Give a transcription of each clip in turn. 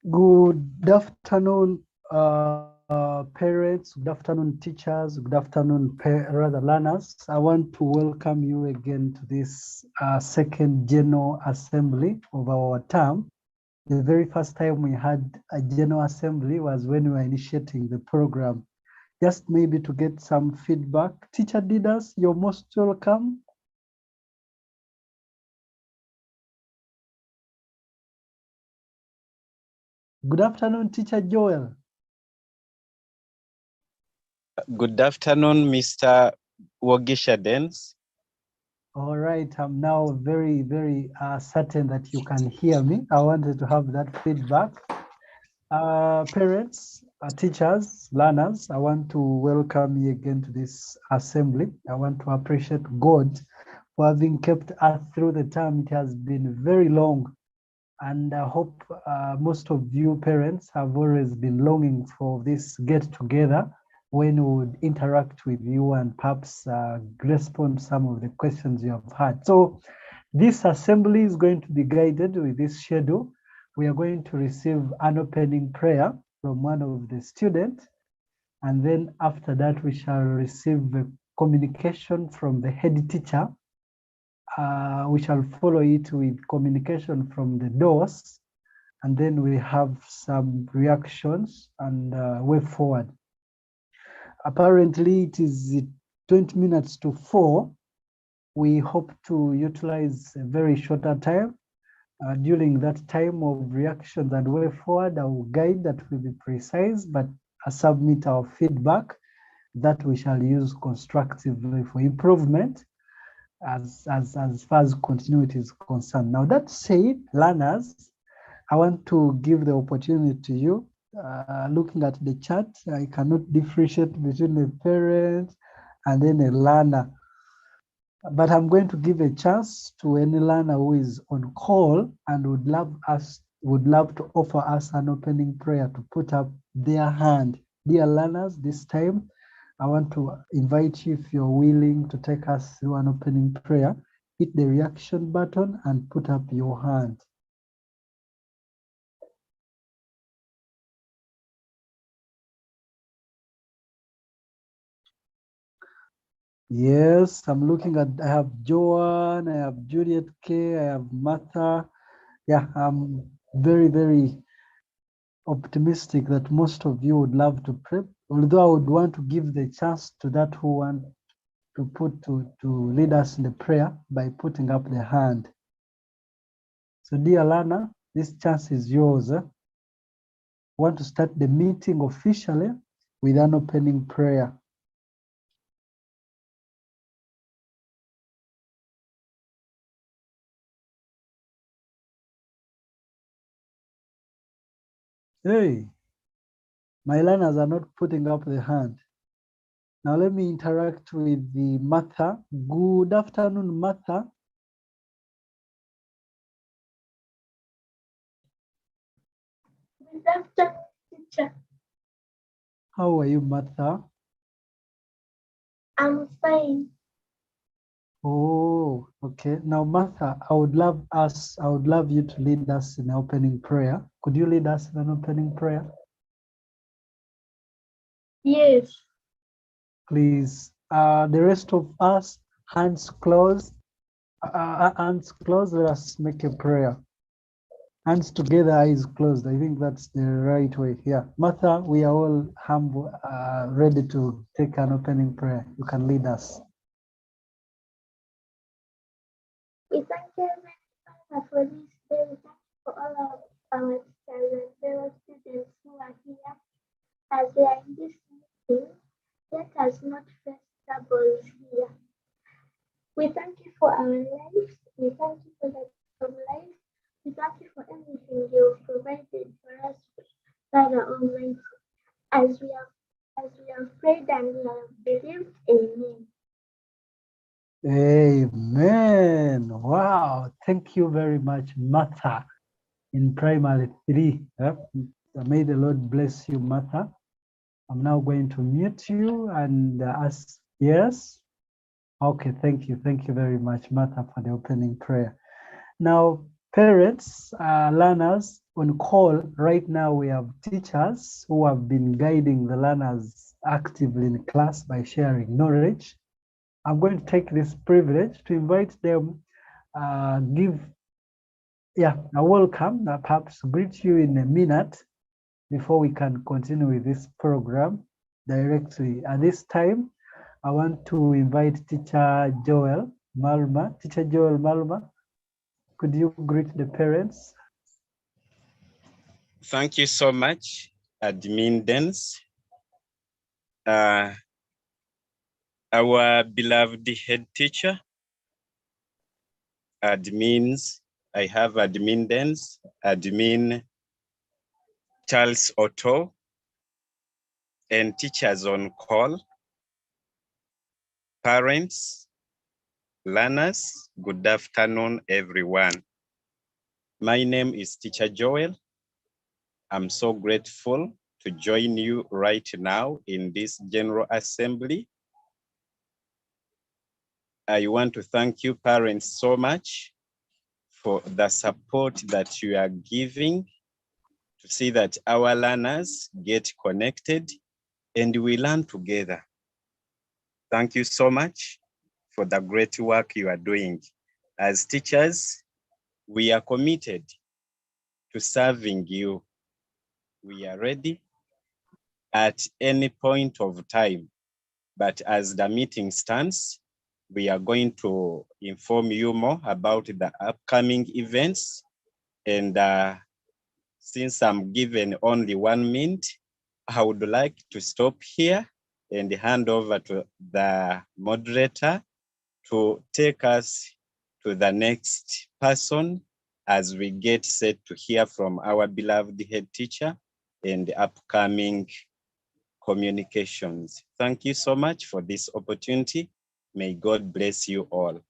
Good afternoon, parents. Good afternoon, teachers. Good afternoon, learners. I want to welcome you again to this second General Assembly of our term. The very first time we had a General Assembly was when we were initiating the program. Just maybe to get some feedback. Teacher Didas, you're most welcome. Good afternoon, Teacher Joel. Good afternoon, Mr. Wogisha Dens. All right, I'm now very certain that you can hear me. I wanted to have that feedback. Parents, teachers, learners, I want to welcome you again to this assembly. I want to appreciate God for having kept us through the term. It has been very long, and I hope most of you parents have always been longing for this get together when we would interact with you and perhaps respond to some of the questions you have had. So this assembly is going to be guided with this schedule. We are going to receive an opening prayer from one of the students, and then after that we shall receive a communication from the head teacher. We shall follow it with communication from the DOS, and then we have some reactions and way forward. Apparently it is 20 minutes to 4. We hope to utilize a very shorter time. During that time of reactions and way forward, our guide that will be precise, but submit our feedback that we shall use constructively for improvement as far as continuity is concerned. Now that said, learners, I want to give the opportunity to you. Looking at the chat, I cannot differentiate between a parent and then a learner. But I'm going to give a chance to any learner who is on call and would love to offer us an opening prayer to put up their hand. Dear learners, this time I want to invite you, if you're willing to take us through an opening prayer, hit the reaction button and put up your hand. Yes, I'm looking at, I have Joan, I have Juliet K, I have Martha. Yeah, I'm very optimistic that most of you would love to pray, although I would want to give the chance to that who want to lead us in the prayer by putting up their hand. So dear learner, this chance is yours. Want to start the meeting officially with an opening prayer. Hey, my learners are not putting up the hand. Now let me interact with the Martha. Good afternoon, Martha. Good afternoon, teacher. How are you, Martha? I'm fine. Oh, okay. Now, Martha, I would love you to lead us in an opening prayer. Could you lead us in an opening prayer? Yes. Please. The rest of us, hands closed. Hands closed. Let us make a prayer. Hands together, eyes closed. I think that's the right way. Yeah, Martha, we are all humble, ready to take an opening prayer. You can lead us. We thank you for this day. We thank you for all of our teachers and fellow students who are here. As we are in this meeting, let us not face troubles here. We thank you for our lives. We thank you for the gift of life. We thank you for everything you've provided for us, Father Almighty. As we have prayed and we have believed, amen. Amen. Wow. Thank you very much, Martha, in primary 3. May the Lord bless you, Martha. I'm now going to mute you and ask, yes? Okay, thank you. Thank you very much, Martha, for the opening prayer. Now, parents, learners, on call right now, we have teachers who have been guiding the learners actively in class by sharing knowledge. I'm going to take this privilege to invite them, give a welcome, perhaps greet you in a minute before we can continue with this program directly. At this time, I want to invite Teacher Joel Malma. Teacher Joel Malma, could you greet the parents? Thank you so much, Admin Dens. Our beloved head teacher, admins, I have Admin Dens, Admin Charles Otto, and teachers on call, parents, learners, good afternoon, everyone. My name is Teacher Joel. I'm so grateful to join you right now in this General Assembly. I want to thank you, parents, so much for the support that you are giving to see that our learners get connected and we learn together. Thank you so much for the great work you are doing. As teachers, we are committed to serving you. We are ready at any point of time, but as the meeting stands, we are going to inform you more about the upcoming events. And since I'm given only 1 minute, I would like to stop here and hand over to the moderator to take us to the next person as we get set to hear from our beloved head teacher and the upcoming communications. Thank you so much for this opportunity. May God bless you all.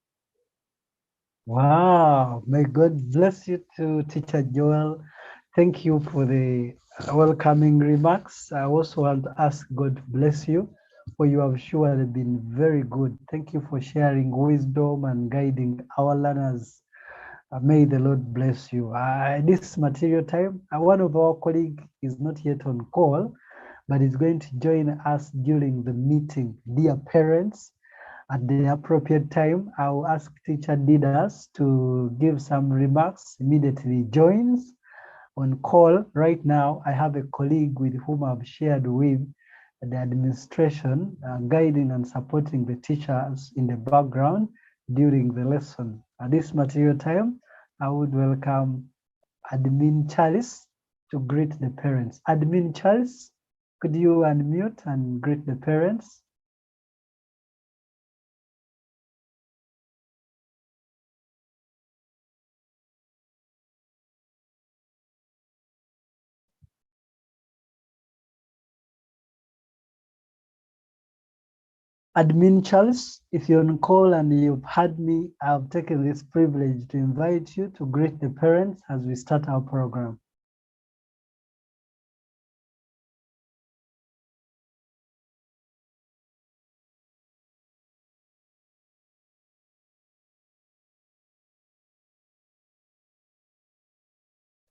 Wow, may God bless you too, Teacher Joel. Thank you for the welcoming remarks. I also want to ask God to bless you, for you have surely been very good. Thank you for sharing wisdom and guiding our learners. May the Lord bless you. This material time, one of our colleagues is not yet on call, but is going to join us during the meeting. Dear parents, at the appropriate time, I'll ask Teacher Didas to give some remarks. Immediately joins on call. Right now, I have a colleague with whom I've shared with the administration, guiding and supporting the teachers in the background during the lesson. At this material time, I would welcome Admin Charles to greet the parents. Admin Charles, could you unmute and greet the parents? Admin Charles, if you're on call and you've heard me, I've taken this privilege to invite you to greet the parents as we start our program.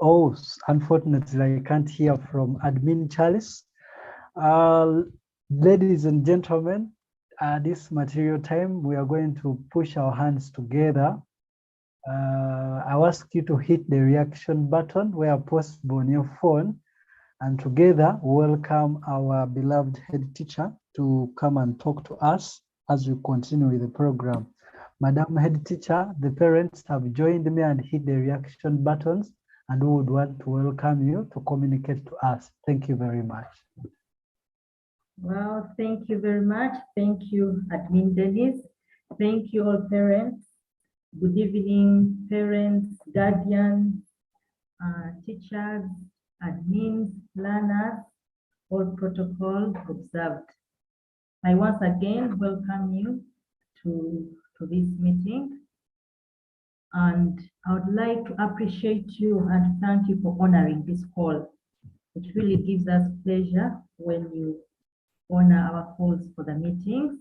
Oh, unfortunately, I can't hear from Admin Charles. Ladies and gentlemen, this material time, we are going to push our hands together. I'll ask you to hit the reaction button where possible on your phone, and together welcome our beloved head teacher to come and talk to us as we continue with the program. Madam Head Teacher, the parents have joined me and hit the reaction buttons, and we would want to welcome you to communicate to us. Thank you very much. Well, thank you very much. Thank you, Admin Dennis. Thank you all parents. Good evening, parents, guardians, teachers, admins, learners, all protocols observed. I once again welcome you to this meeting. And I would like to appreciate you and thank you for honoring this call. It really gives us pleasure when you honor our calls for the meetings.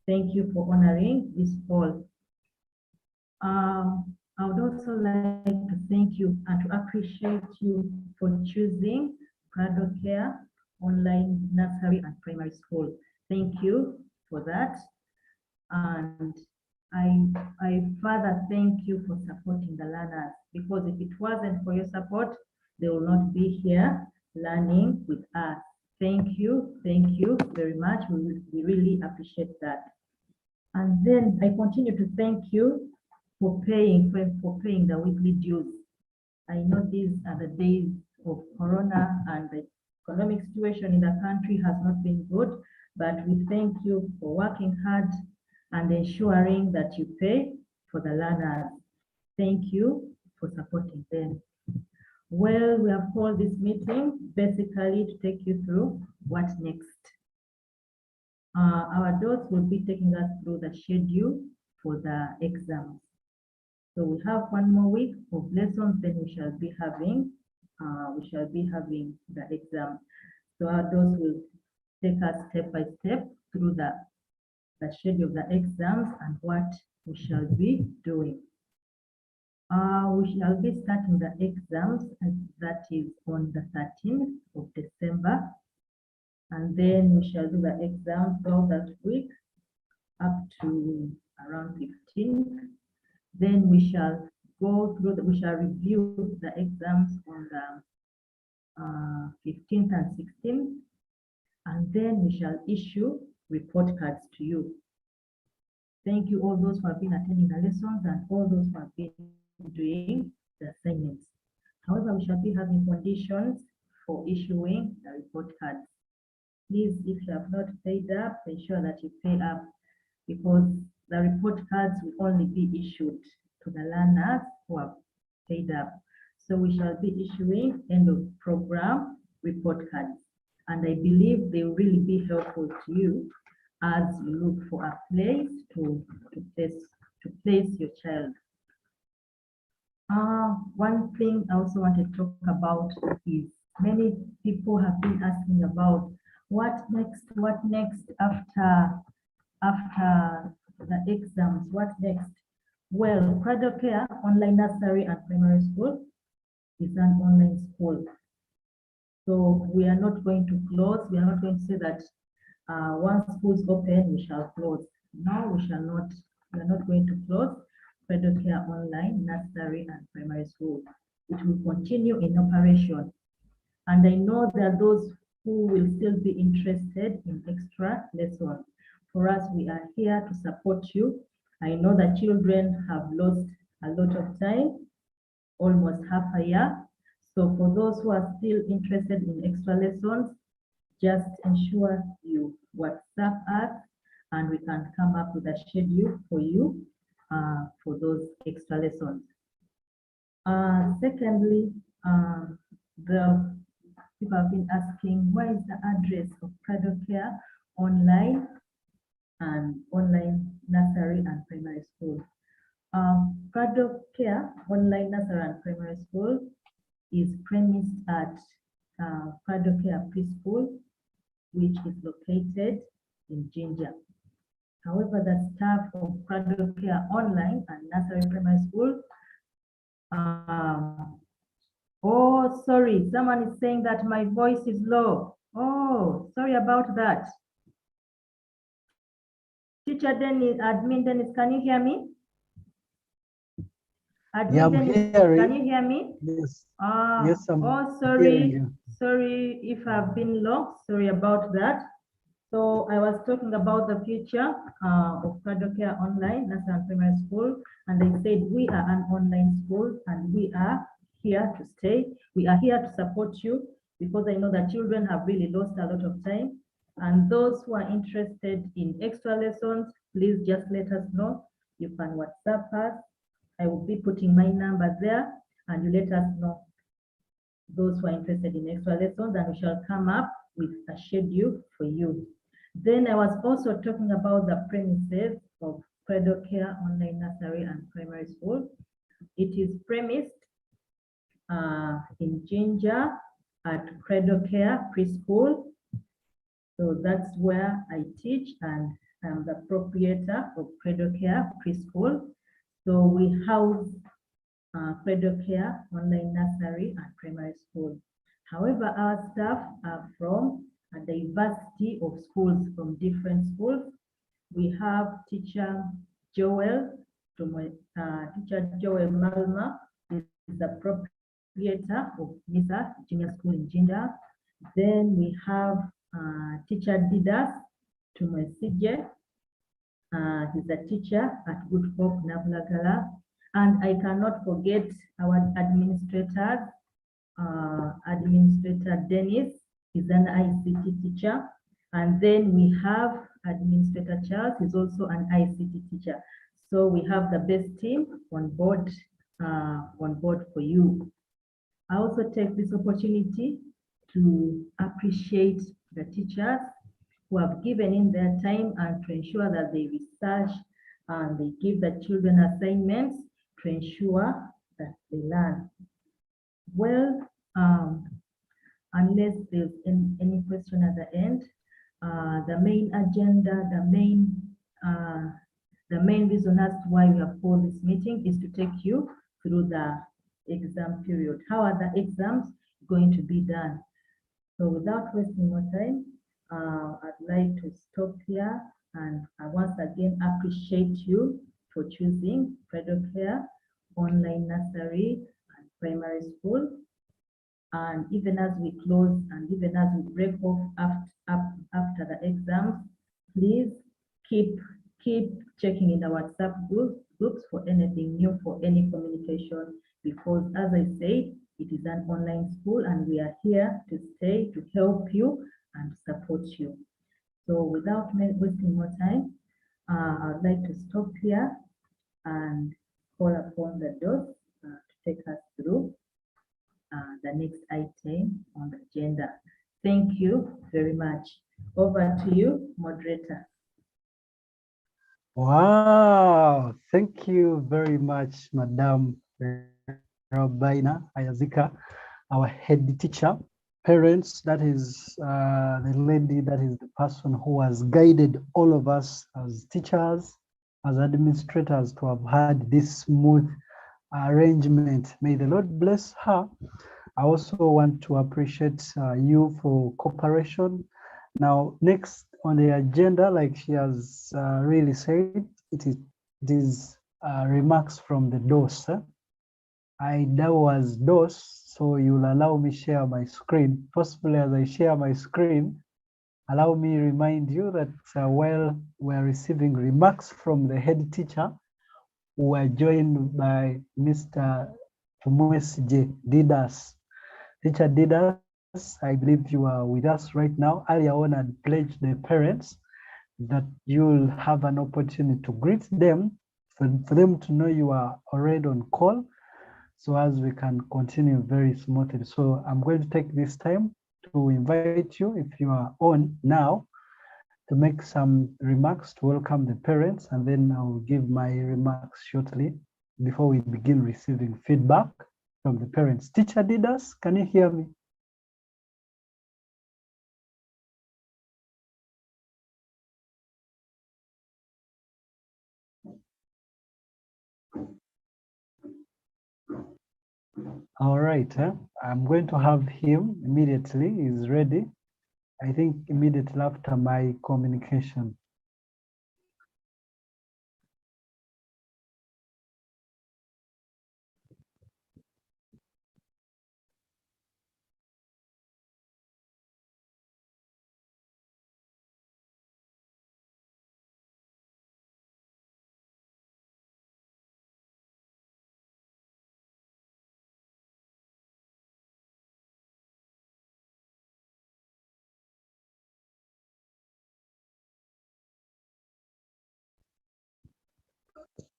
Thank you for honoring this call. I would also like to thank you and to appreciate you for choosing Prado Care Online Nursery and Primary School. Thank you for that. And I further thank you for supporting the learners, because if it wasn't for your support, they will not be here learning with us. Thank you very much. We really appreciate that. And then I continue to thank you for paying the weekly dues. I know these are the days of Corona and the economic situation in the country has not been good, but we thank you for working hard and ensuring that you pay for the learners. Thank you for supporting them. Well, we have called this meeting basically to take you through what next. Our dots will be taking us through the schedule for the exams. So we have one more week of lessons, then we shall be having the exam. So our dots will take us step by step through the schedule of the exams and what we shall be doing. We shall be starting the exams, and that is on the 13th of December. And then we shall do the exams all that week up to around 15th. Then we shall go through, we shall review the exams on the 15th and 16th. And then we shall issue report cards to you. Thank you all those who have been attending the lessons and all those who have been doing the assignments. However, we shall be having conditions for issuing the report cards. Please, if you have not paid up, ensure that you pay up, because the report cards will only be issued to the learners who have paid up. So we shall be issuing end of program report cards. And I believe they will really be helpful to you as you look for a place to place your child. One thing I also want to talk about is many people have been asking about what next after the exams, what next? Well, Prado Care Online Nursery and Primary School is an online school. So we are not going to close. We are not going to say that once schools open, we shall close. No, we shall not. We are not going to close Prado Care Online Nursery and Primary School. It will continue in operation. And I know there are those who will still be interested in extra lessons. For us, we are here to support you. I know that children have lost a lot of time, almost half a year. So for those who are still interested in extra lessons, just ensure you WhatsApp us and we can come up with a schedule for you for those extra lessons. Secondly, the people have been asking, where is the address of Prado Care Online and Online Nursery and Primary School? Prado Care Online Nursery and Primary School is premised at Prado Care Preschool, which is located in Jinja. However, the staff of Prado Care Online and Nursery Primary School, oh, sorry, someone is saying that my voice is low. Oh, sorry about that. Teacher Dennis, Admin Dennis, can you hear me? Admin Yeah, I'm Dennis, hearing. can you hear me? Yes. Yes, I'm sorry. you. Sorry if I've been low. Sorry about that. So I was talking about the future of Prado Care Online Nursery and Primary School, and I said we are an online school and we are here to stay. We are here to support you because I know that children have really lost a lot of time. And those who are interested in extra lessons, please just let us know. You can WhatsApp us. I will be putting my number there and you let us know those who are interested in extra lessons, and we shall come up with a schedule for you. Then I was also talking about the premises of Prado Care Online Nursery and Primary School. It is premised in Jinja at Prado Care Preschool. So that's where I teach and I'm the proprietor of Prado Care Preschool. So we house Cradle Care, Online Nursery, and Primary School. However, our staff are from a diversity of schools, from different schools. We have teacher Joel, teacher Joel Malma, is the proprietor of Nisa Junior School in Jinja. Then we have teacher Didas Tumesije. He's a teacher at Good Hope Navlagala. And I cannot forget our administrator, Administrator Dennis is an ICT teacher. And then we have Administrator Charles, he's also an ICT teacher. So we have the best team on board for you. I also take this opportunity to appreciate the teachers who have given in their time and to ensure that they research and they give the children assignments to ensure that they learn. Well, unless there's any question at the end, the main agenda, the main reason as to why we have called this meeting is to take you through the exam period. How are the exams going to be done? So without wasting more time, I'd like to stop here and I once again appreciate you for choosing Cradle Care, Online Nursery, and Primary School. And even as we close and even as we break off after the exams, please keep checking in the WhatsApp groups for anything new, for any communication, because as I said, it is an online school and we are here to stay, to help you and support you. So without wasting more time, I'd like to stop here and call upon the DOS to take us through the next item on the agenda. Thank you very much. Over to you, moderator. Wow, thank you very much, Madam Robina Ayazika, our head teacher. Parents, that is the lady, that is the person who has guided all of us as teachers, as administrators, to have had this smooth arrangement. May the Lord bless her. I also want to appreciate you for cooperation. Now, next on the agenda, like she has really said, it is remarks from the DOS. That was DOS, so you'll allow me share my screen. Possibly as I share my screen, allow me remind you that while we're receiving remarks from the head teacher, we are joined by Mr. Tumwesije Didas. Teacher Didas, I believe you are with us right now. Earlier on, I pledged the parents that you'll have an opportunity to greet them, for them to know you are already on call, so as we can continue very smoothly. So I'm going to take this time to invite you, if you are on now, to make some remarks to welcome the parents, and then I'll give my remarks shortly before we begin receiving feedback from the parents. Teacher Didas, can you hear me? All right, I'm going to have him immediately. He's ready. I think immediately after my communication.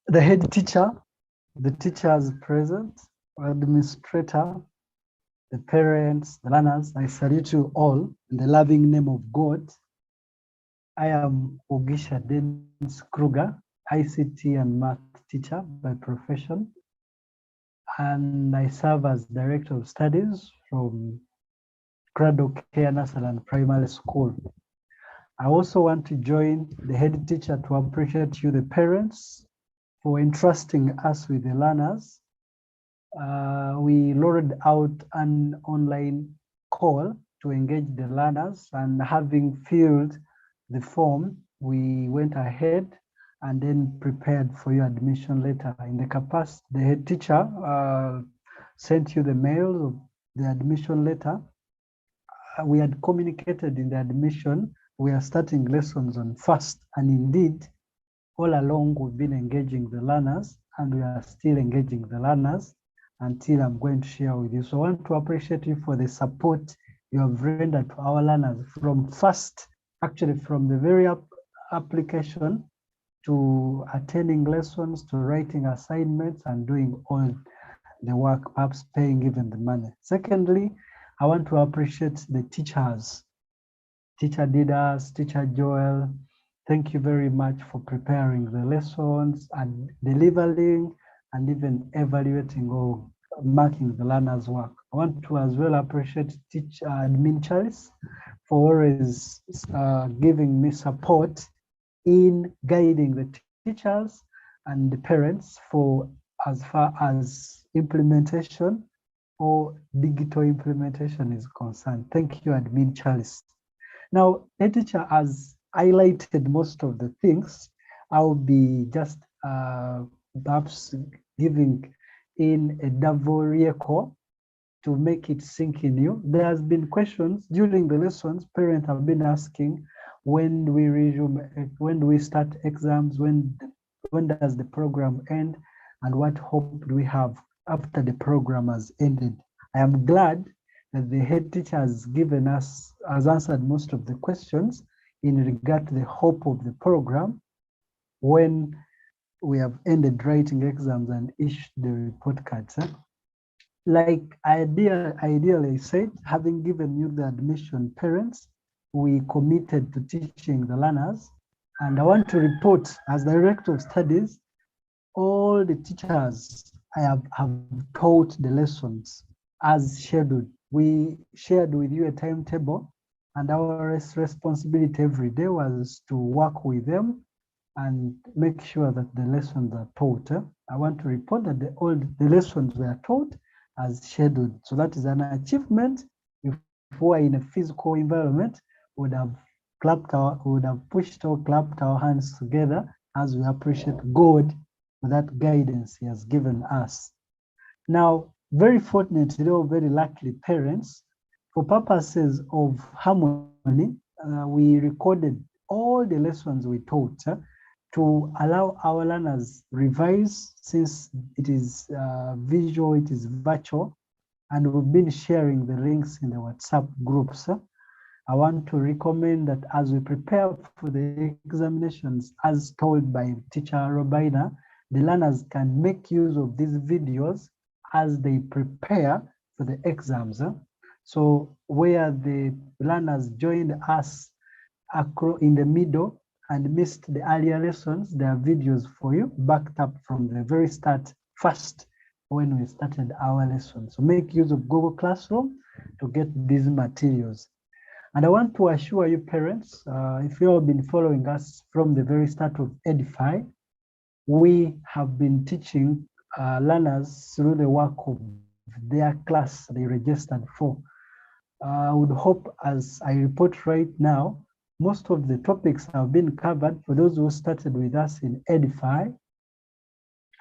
The head teacher, the teachers present, administrator, the parents, the learners, I salute you all in the loving name of God. I am Ogisha Dennis Kruger, ICT and math teacher by profession, and I serve as Director of Studies from Cradle Care Nursery and Primary School. I also want to join the head teacher to appreciate you, the parents, for entrusting us with the learners we rolled out an online call to engage the learners, and having filled the form, we went ahead and then prepared for your admission letter. In the capacity, the head teacher sent you the mail of the admission letter. We had communicated in the admission, we are starting lessons on 1st, and indeed, all along we've been engaging the learners, and we are still engaging the learners until I'm going to share with you. So I want to appreciate you for the support you have rendered to our learners from 1st, actually from the very application to attending lessons, to writing assignments and doing all the work, perhaps paying even the money. Secondly, I want to appreciate the teachers, Teacher Didas, Teacher Joel. Thank you very much for preparing the lessons and delivering and even evaluating or marking the learners' work. I want to as well appreciate Teacher Admin Charles for always giving me support in guiding the teachers and the parents for as far as implementation or digital implementation is concerned. Thank you, Admin Charles. Now, the teacher has highlighted most of the things. I'll be just perhaps giving in a double recall to make it sink in you. There has been questions during the lessons. Parents have been asking, when do we resume, when do we start exams, when does the program end, and what hope do we have after the program has ended? I am glad that the head teacher has answered most of the questions in regard to the hope of the program when we have ended writing exams and issued the report cards. Like ideally said, having given you the admission, parents, we committed to teaching the learners. And I want to report, as Director of Studies, all the teachers I have taught the lessons as scheduled. We shared with you a timetable, and our responsibility every day was to work with them and make sure that the lessons are taught. I want to report that all the lessons were taught as scheduled. So that is an achievement. If we were in a physical environment, we would have pushed or clapped our hands together as we appreciate God for that guidance He has given us. Now, very fortunately, or very luckily, parents, for purposes of harmony, we recorded all the lessons we taught to allow our learners revise, since it is visual, it is virtual, and we've been sharing the links in the WhatsApp groups. I want to recommend that as we prepare for the examinations, as told by Teacher Robina, the learners can make use of these videos as they prepare for the exams. So where the learners joined us in the middle and missed the earlier lessons, there are videos for you backed up from the very start, first when we started our lesson. So make use of Google Classroom to get these materials. And I want to assure you parents, if you have been following us from the very start of Edify, we have been teaching learners through the work of their class they registered for. I would hope, as I report right now, most of the topics have been covered for those who started with us in Edify.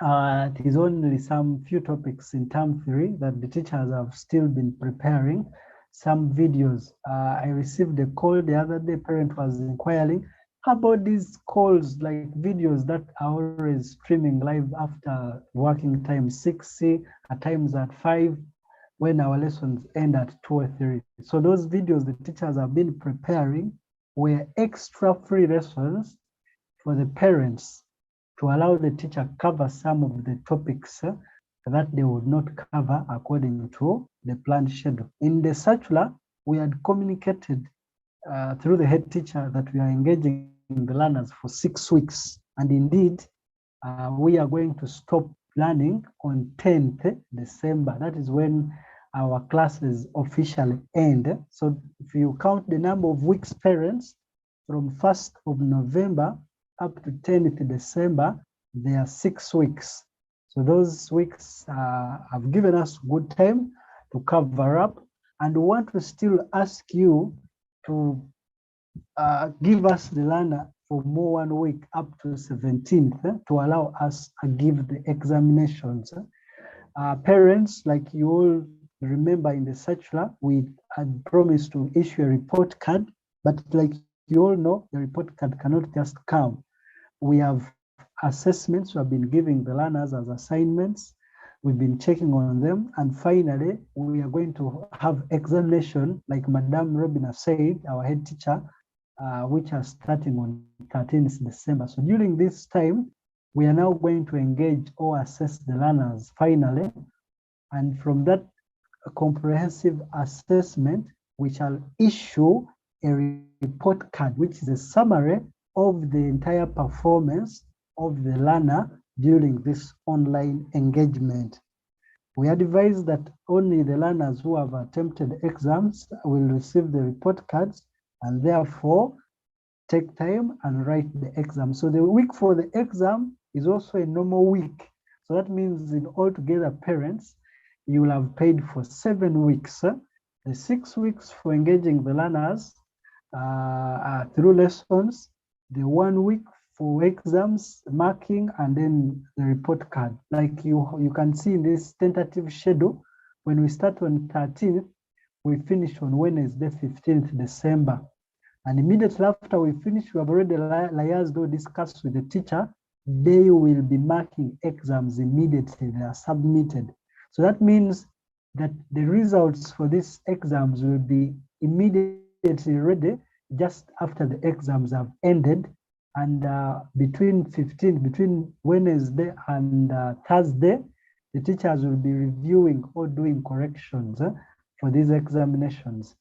It is only some few topics in term 3 that the teachers have still been preparing. Some videos. I received a call the other day, parent was inquiring, how about these calls, like videos that are always streaming live after working time, 6C, at times at 5, when our lessons end at 2 or 3. So those videos the teachers have been preparing were extra free lessons for the parents to allow the teacher cover some of the topics that they would not cover according to the planned schedule. In the circular, we had communicated through the head teacher that we are engaging the learners for 6 weeks. And indeed, we are going to stop learning on 10th December. That is when our classes officially end. So if you count the number of weeks, parents, from 1st of November up to 10th December, there are 6 weeks. So those weeks have given us good time to cover up, and we want to still ask you to give us the learner for more 1 week up to 17th to allow us to give the examinations. Parents, like you all remember in the circular, we had promised to issue a report card, but like you all know, the report card cannot just come. We have assessments we have been giving the learners as assignments. We've been checking on them, and finally, we are going to have examination, like Madam Robina said, our head teacher, which are starting on 13th December. So during this time, we are now going to engage or assess the learners finally. And from that comprehensive assessment, we shall issue a report card, which is a summary of the entire performance of the learner during this online engagement. We advise that only the learners who have attempted exams will receive the report cards, and therefore take time and write the exam. So the week for the exam is also a normal week. So that means in altogether, parents, you will have paid for 7 weeks. The 6 weeks for engaging the learners through lessons, the 1 week for exams, marking, and then the report card. Like you can see in this tentative schedule, when we start on 13th, we finish on Wednesday, 15th December. And immediately after we finish, we have already liaised or discussed with the teacher. They will be marking exams immediately, they are submitted. So that means that the results for these exams will be immediately ready just after the exams have ended. And between Wednesday and Thursday, the teachers will be reviewing or doing corrections for these examinations.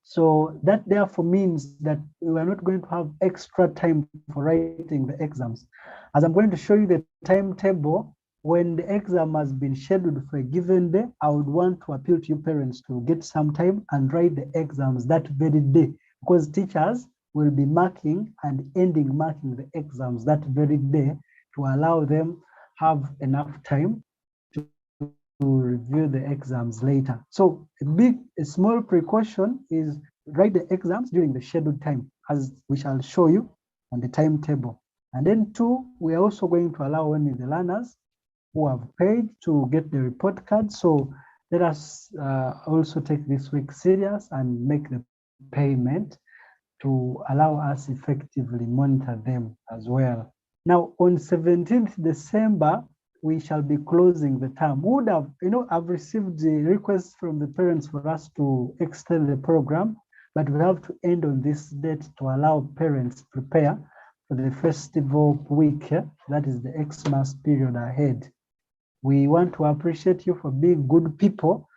So that therefore means that we are not going to have extra time for writing the exams. As I'm going to show you the timetable, when the exam has been scheduled for a given day, I would want to appeal to you parents to get some time and write the exams that very day, because teachers will be marking and ending marking the exams that very day to allow them have enough time to review the exams later. So a small precaution is write the exams during the scheduled time, as we shall show you on the timetable. And then 2, we are also going to allow only the learners who have paid to get the report card. So let us also take this week serious and make the payment to allow us effectively monitor them as well. Now on 17th December, we shall be closing the term. Would have, I've received the requests from the parents for us to extend the program, but we have to end on this date to allow parents prepare for the festival week, that is the Xmas period ahead. We want to appreciate you for being good people,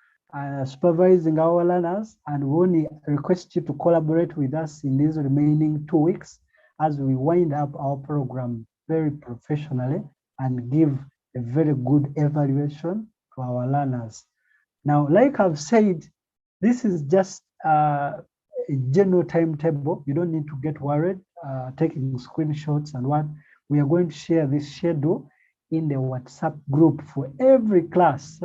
supervising our learners, and we only request you to collaborate with us in these remaining 2 weeks as we wind up our program very professionally and give a very good evaluation to our learners. Now, like I've said, this is just a general timetable. You don't need to get worried taking screenshots and what. We are going to share this schedule in the WhatsApp group for every class.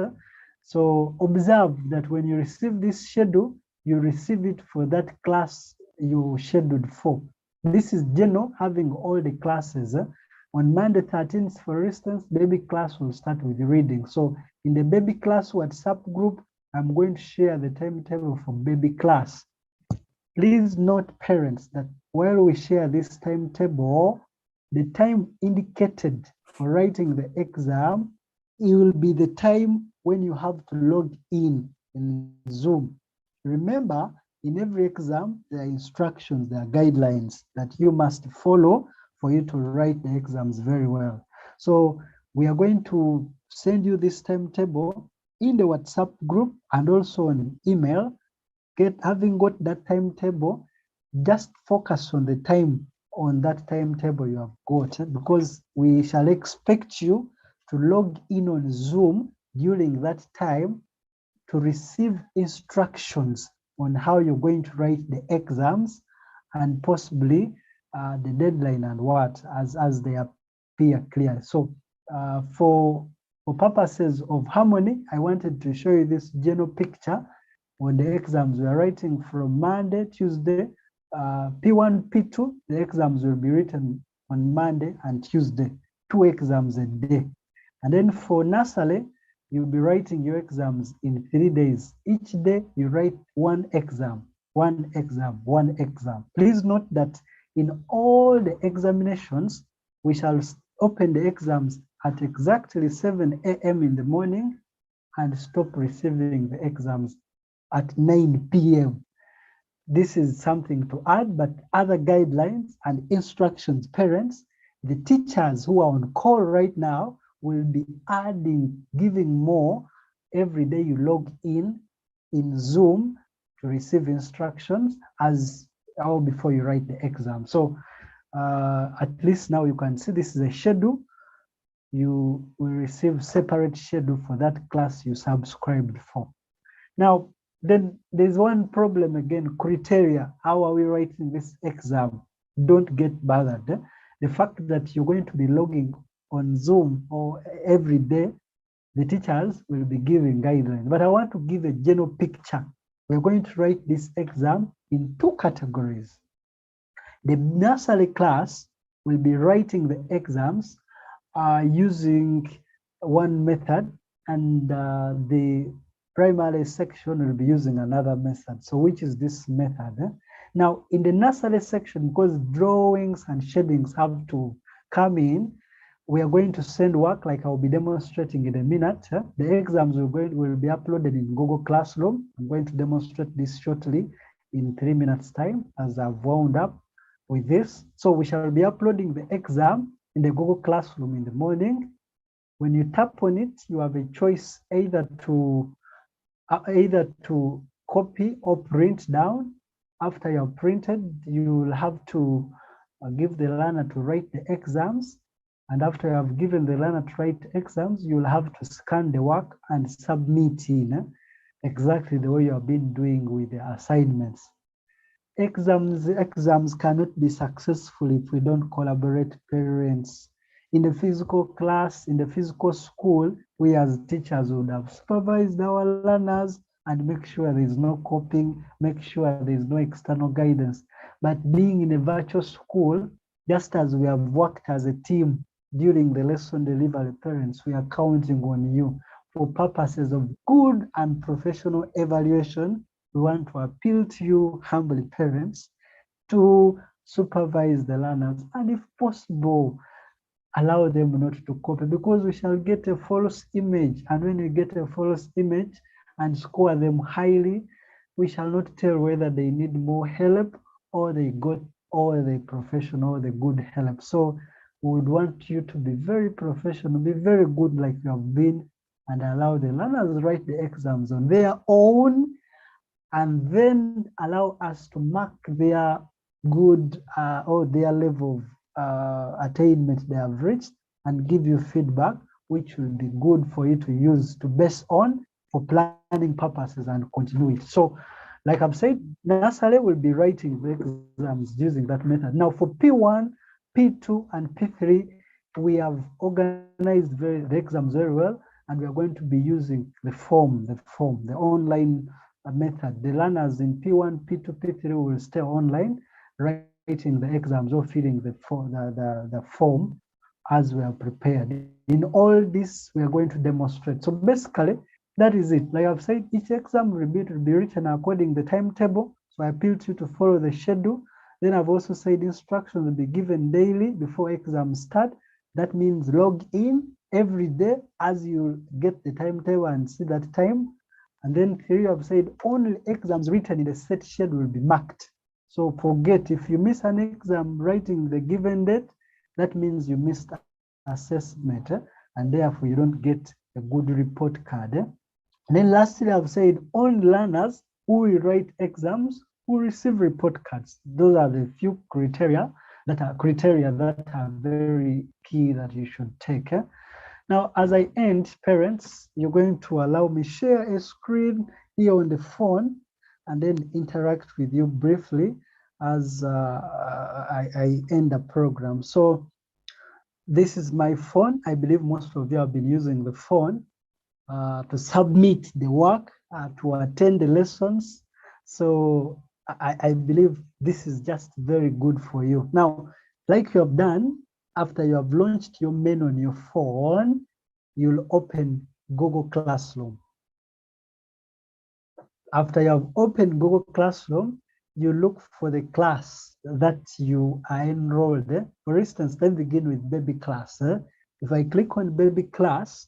So observe that when you receive this schedule, you receive it for that class you scheduled for. This is general, having all the classes. On Monday 13th, for instance, baby class will start with reading. So in the baby class WhatsApp group, I'm going to share the timetable for baby class. Please note, parents, that while we share this timetable, the time indicated for writing the exam, it will be the time when you have to log in Zoom. Remember, in every exam, there are instructions, there are guidelines that you must follow for you to write the exams very well. So we are going to send you this timetable in the WhatsApp group and also on email. Having got that timetable, just focus on the time on that timetable you have got, because we shall expect you to log in on Zoom during that time to receive instructions on how you're going to write the exams and possibly the deadline and what as they appear clear. So For purposes of harmony, I wanted to show you this general picture on the exams we are writing from Monday, Tuesday, P1, P2, the exams will be written on Monday and Tuesday, 2 exams a day. And then for nursery, you'll be writing your exams in 3 days. Each day you write 1 exam, 1 exam, 1 exam. Please note that in all the examinations, we shall open the exams at exactly 7 a.m. in the morning and stop receiving the exams at 9 p.m. This is something to add, but other guidelines and instructions, parents, the teachers who are on call right now will be adding, giving more every day you log in Zoom to receive instructions as or before you write the exam. So at least now you can see this is a schedule. You will receive separate schedule for that class you subscribed for. Now, then there's one problem again, criteria. How are we writing this exam? Don't get bothered. The fact that you're going to be logging on Zoom or every day, the teachers will be giving guidelines. But I want to give a general picture. We're going to write this exam in 2 categories. The nursery class will be writing the exams using one method, and the primary section will be using another method. So which is this method? Now in the nursery section, because drawings and shadings have to come in, we are going to send work like I'll be demonstrating in a minute. The exams will be uploaded in Google Classroom. I'm going to demonstrate this shortly in 3 minutes time as I've wound up with this. So we shall be uploading the exam in the Google Classroom in the morning. When you tap on it, you have a choice either to copy or print down. After you have printed, you will have to give the learner to write the exams. And after you have given the learner to write exams, you'll have to scan the work and submit in exactly the way you have been doing with the assignments. Exams cannot be successful if we don't collaborate, parents. In the physical class, in the physical school, we as teachers would have supervised our learners and make sure there is no copying, make sure there is no external guidance. But being in a virtual school, just as we have worked as a team during the lesson delivery, parents, we are counting on you. For purposes of good and professional evaluation, we want to appeal to you, humbly, parents, to supervise the learners and if possible, allow them not to copy, because we shall get a false image. And when we get a false image and score them highly, we shall not tell whether they need more help or they got all the professional or the good help. So we would want you to be very professional, be very good like you have been, and allow the learners write the exams on their own, and then allow us to mark their good or their level of attainment they have reached and give you feedback, which will be good for you to use to base on for planning purposes and continue it. So like I've said, nursery will be writing the exams using that method. Now for P1, P2, and P3, we have organized the exams very well, and we are going to be using the online method. The learners in P1, P2, P3 will stay online, writing the exams or filling the form as we are prepared. In all this, we are going to demonstrate. So basically, that is it. Like I've said, each exam will be written according to the timetable. So I appeal to you to follow the schedule. Then I've also said instructions will be given daily before exams start. That means log in every day as you get the timetable and see that time. And then 3, I've said only exams written in the set schedule will be marked. So forget, if you miss an exam writing the given date, that means you missed assessment, and therefore you don't get a good report card. And then lastly, I've said only learners who will write exams will receive report cards. Those are the few criteria that are very key that you should take. Now, as I end, parents, you're going to allow me share a screen here on the phone and then interact with you briefly as I end the program. So This is my phone. I believe most of you have been using the phone to submit the work, to attend the lessons. So I believe this is just very good for you. Now, like you have done, after you have launched your main on your phone, you'll open Google Classroom. After you have opened Google Classroom, you look for the class that you are enrolled in. For instance, let's begin with baby class. If I click on baby class,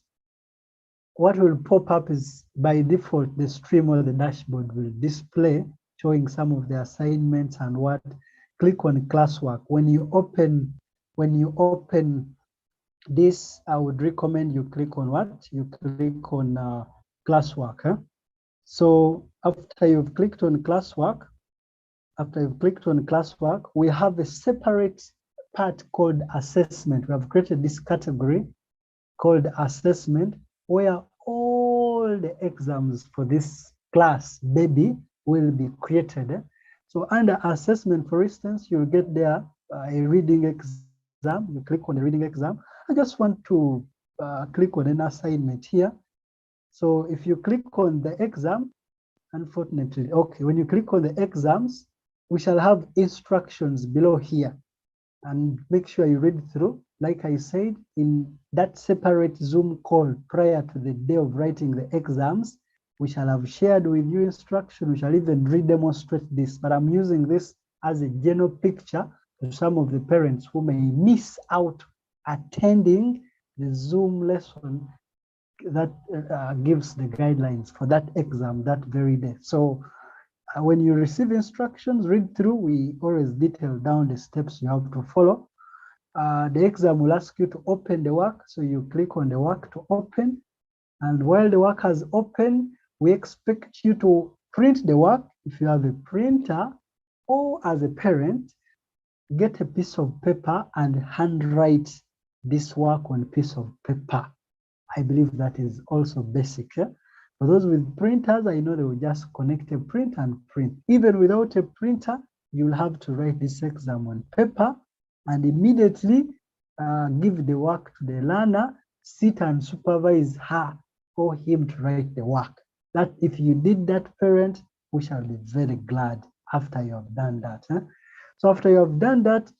what will pop up is by default, the stream or the dashboard will display showing some of the assignments and what. Click on classwork. When you open this, I would recommend you click on what? You click on classwork. So after you've clicked on classwork, we have a separate part called assessment. We have created this category called assessment, where all the exams for this class, baby, will be created. So under assessment, for instance, you'll get there a reading exam. You click on the reading exam. I just want to click on an assignment here. So if you click on the exam, unfortunately, okay, when you click on the exams, we shall have instructions below here, and make sure you read through. Like I said, in that separate Zoom call prior to the day of writing the exams, we shall have shared with you instruction. We shall even redemonstrate this, but I'm using this as a general picture to some of the parents who may miss out attending the Zoom lesson that gives the guidelines for that exam that very day. So when you receive instructions, read through. We always detail down the steps you have to follow. The exam will ask you to open the work. So you click on the work to open. And while the work has opened, we expect you to print the work. If you have a printer, or as a parent, get a piece of paper and handwrite this work on a piece of paper. I believe that is also basic. For those with printers, I know they will just connect a print and print. Even without a printer, you'll have to write this exam on paper and immediately give the work to the learner, sit and supervise her or him to write the work. That if you did that, parent, we shall be very glad after you have done that. So after you have done that,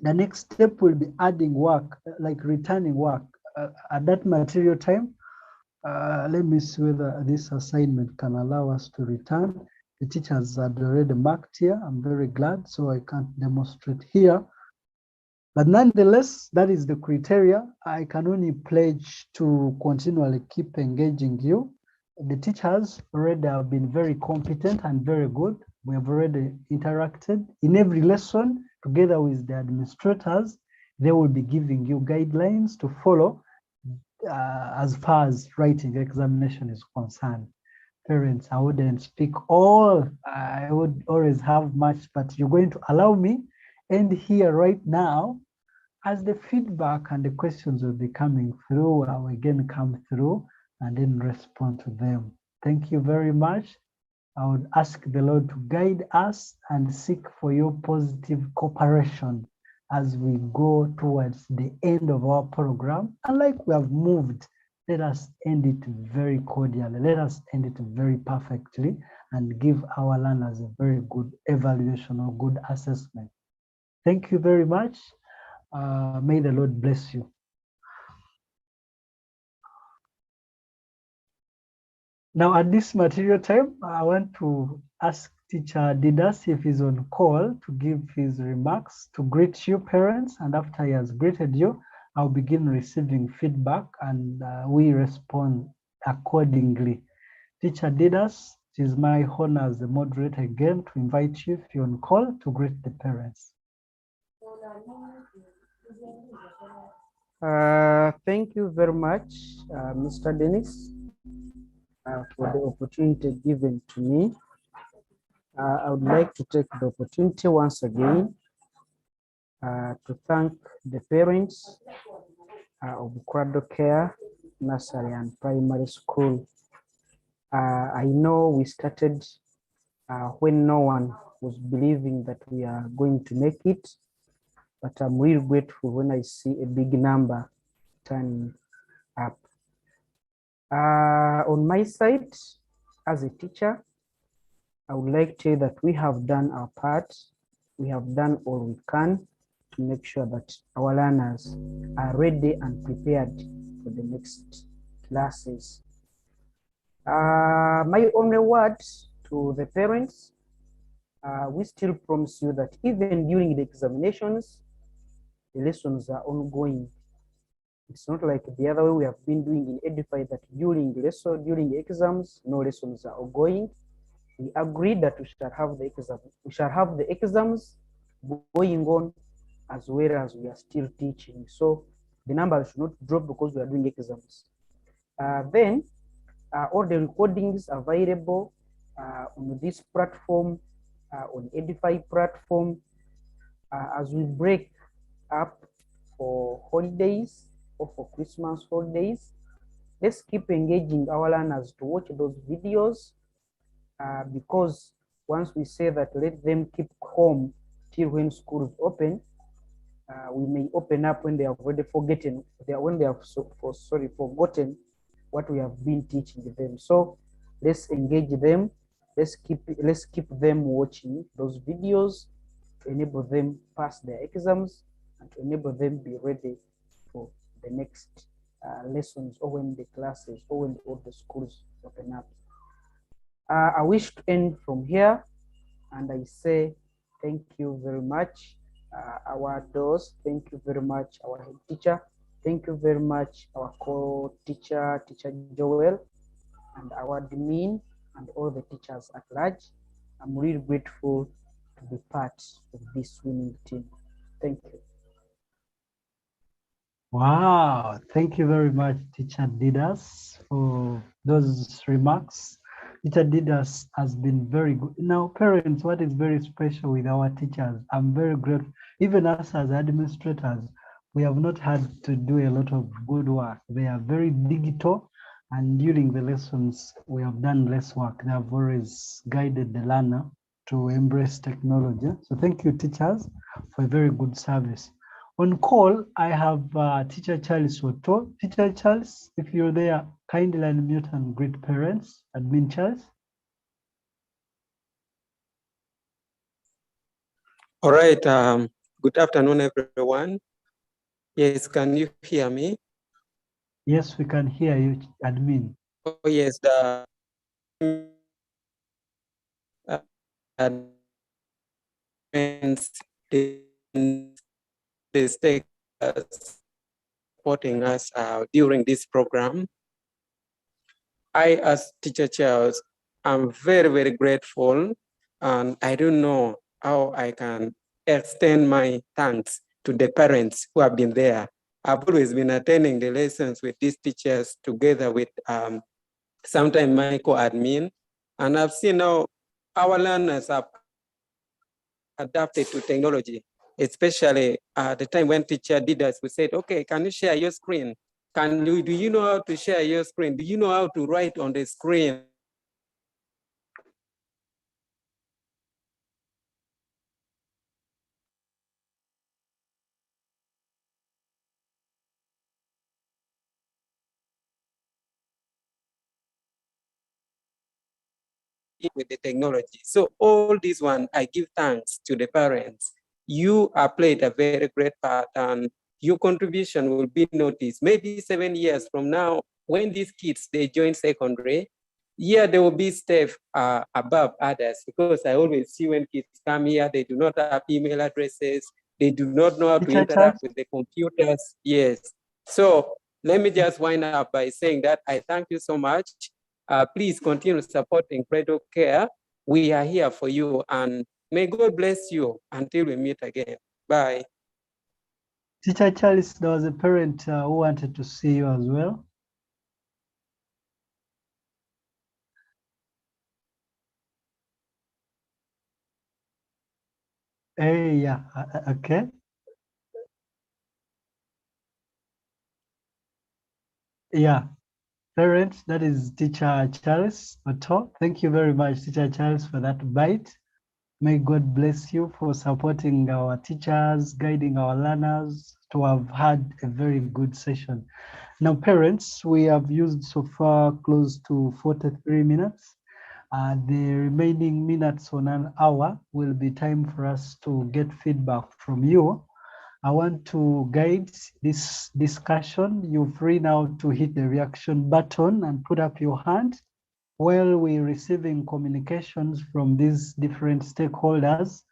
the next step will be adding work, like returning work. At that material time, let me see whether this assignment can allow us to return. The teachers had already marked here. I'm very glad, so I can't demonstrate here. But nonetheless, that is the criteria. I can only pledge to continually keep engaging you. The teachers already have been very competent and very good. We have already interacted. In every lesson, together with the administrators, they will be giving you guidelines to follow as far as writing examination is concerned. Parents, I wouldn't speak all, I would always have much, but you're going to allow me and here right now, as the feedback and the questions will be coming through, I will again come through and then respond to them. Thank you very much. I would ask the Lord to guide us and seek for your positive cooperation as we go towards the end of our program. And like we have moved, let us end it very cordially. Let us end it very perfectly and give our learners a very good evaluation or good assessment. Thank you very much. May the Lord bless you. Now at this material time, I want to ask Teacher Didas if he's on call to give his remarks, to greet you parents, and after he has greeted you, I'll begin receiving feedback and we respond accordingly. Teacher Didas, it is my honor as the moderator again to invite you, if you're on call, to greet the parents. Thank you very much, Mr. Dennis, for the opportunity given to me. I would like to take the opportunity once again to thank the parents of Cradle Care Nursery and Primary School. I know we started when no one was believing that we are going to make it, but I'm really grateful when I see a big number turning up. On my side, as a teacher, I would like to say that we have done our part. We have done all we can to make sure that our learners are ready and prepared for the next classes. My only word to the parents, we still promise you that even during the examinations, the lessons are ongoing. It's not like the other way we have been doing in Edify, that during exams, no lessons are ongoing. We agreed that we shall have the exams going on as well as we are still teaching. So the numbers should not drop because we are doing exams. Then all the recordings available on this platform, on Edify platform, as we break up for holidays or for Christmas holidays. Let's keep engaging our learners to watch those videos, because once we say that let them keep home till when school is open, we may open up when they have already forgotten, forgotten what we have been teaching them. So let's engage them. Let's keep them watching those videos to enable them pass their exams and to enable them be ready for the next lessons, or when the classes, or when all the schools open up. I wish to end from here, and I say thank you very much, our adults. Thank you very much, our head teacher. Thank you very much, our co-teacher, Teacher Joel, and our admin, and all the teachers at large. I'm really grateful to be part of this winning team. Thank you. Wow, thank you very much, Teacher Didas, for those remarks. Teacher Didas has been very good. Now, parents, what is very special with our teachers, I'm very grateful. Even us as administrators, we have not had to do a lot of good work. They are very digital, and during the lessons, we have done less work. They have always guided the learner to embrace technology. So thank you, teachers, for a very good service. On call, I have Teacher Charles Otto. Teacher Charles, if you're there, kindly unmute and greet parents. Admin Charles. All right. Good afternoon, everyone. Yes, can you hear me? Yes, we can hear you, admin. Oh, yes. The stake supporting us during this program. I, as Teacher Charles, I'm very, very grateful, and I don't know how I can extend my thanks to the parents who have been there. I've always been attending the lessons with these teachers together with sometimes my co-admin, and I've seen how our learners have adapted to technology, especially at the time when teacher did us, we said, okay, can you share your screen? Do you know how to share your screen? Do you know how to write on the screen? With the technology. So all this one, I give thanks to the parents. You have played a very great part, and your contribution will be noticed. Maybe 7 years from now, when these kids, they join secondary, yeah, they will be step above others, because I always see when kids come here, they do not have email addresses, they do not know how to interact with the computers. Yes. So let me just wind up by saying that I thank you so much. Please continue supporting Cradle Care. We are here for you, and may God bless you until we meet again. Bye. Teacher Charles, there was a parent who wanted to see you as well. Hey, yeah, okay. Yeah, parents, that is Teacher Charles Otto. Thank you very much, Teacher Charles, for that bite. May God bless you for supporting our teachers, guiding our learners to have had a very good session. Now, parents, we have used so far close to 43 minutes. The remaining minutes on an hour will be time for us to get feedback from you. I want to guide this discussion. You're free now to hit the reaction button and put up your hand while we're receiving communications from these different stakeholders.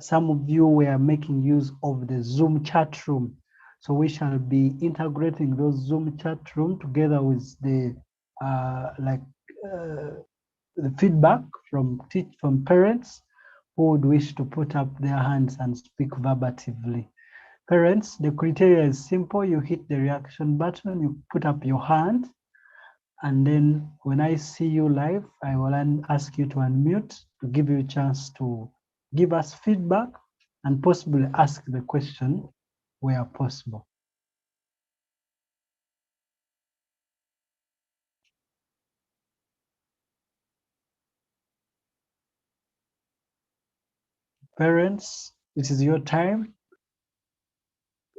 Some of you were making use of the Zoom chat room. So we shall be integrating those Zoom chat room together with the feedback from parents who would wish to put up their hands and speak verbatively. Parents, the criteria is simple. You hit the reaction button, you put up your hand, and then when I see you live, I will ask you to unmute to give you a chance to give us feedback and possibly ask the question where possible. Parents, it is your time.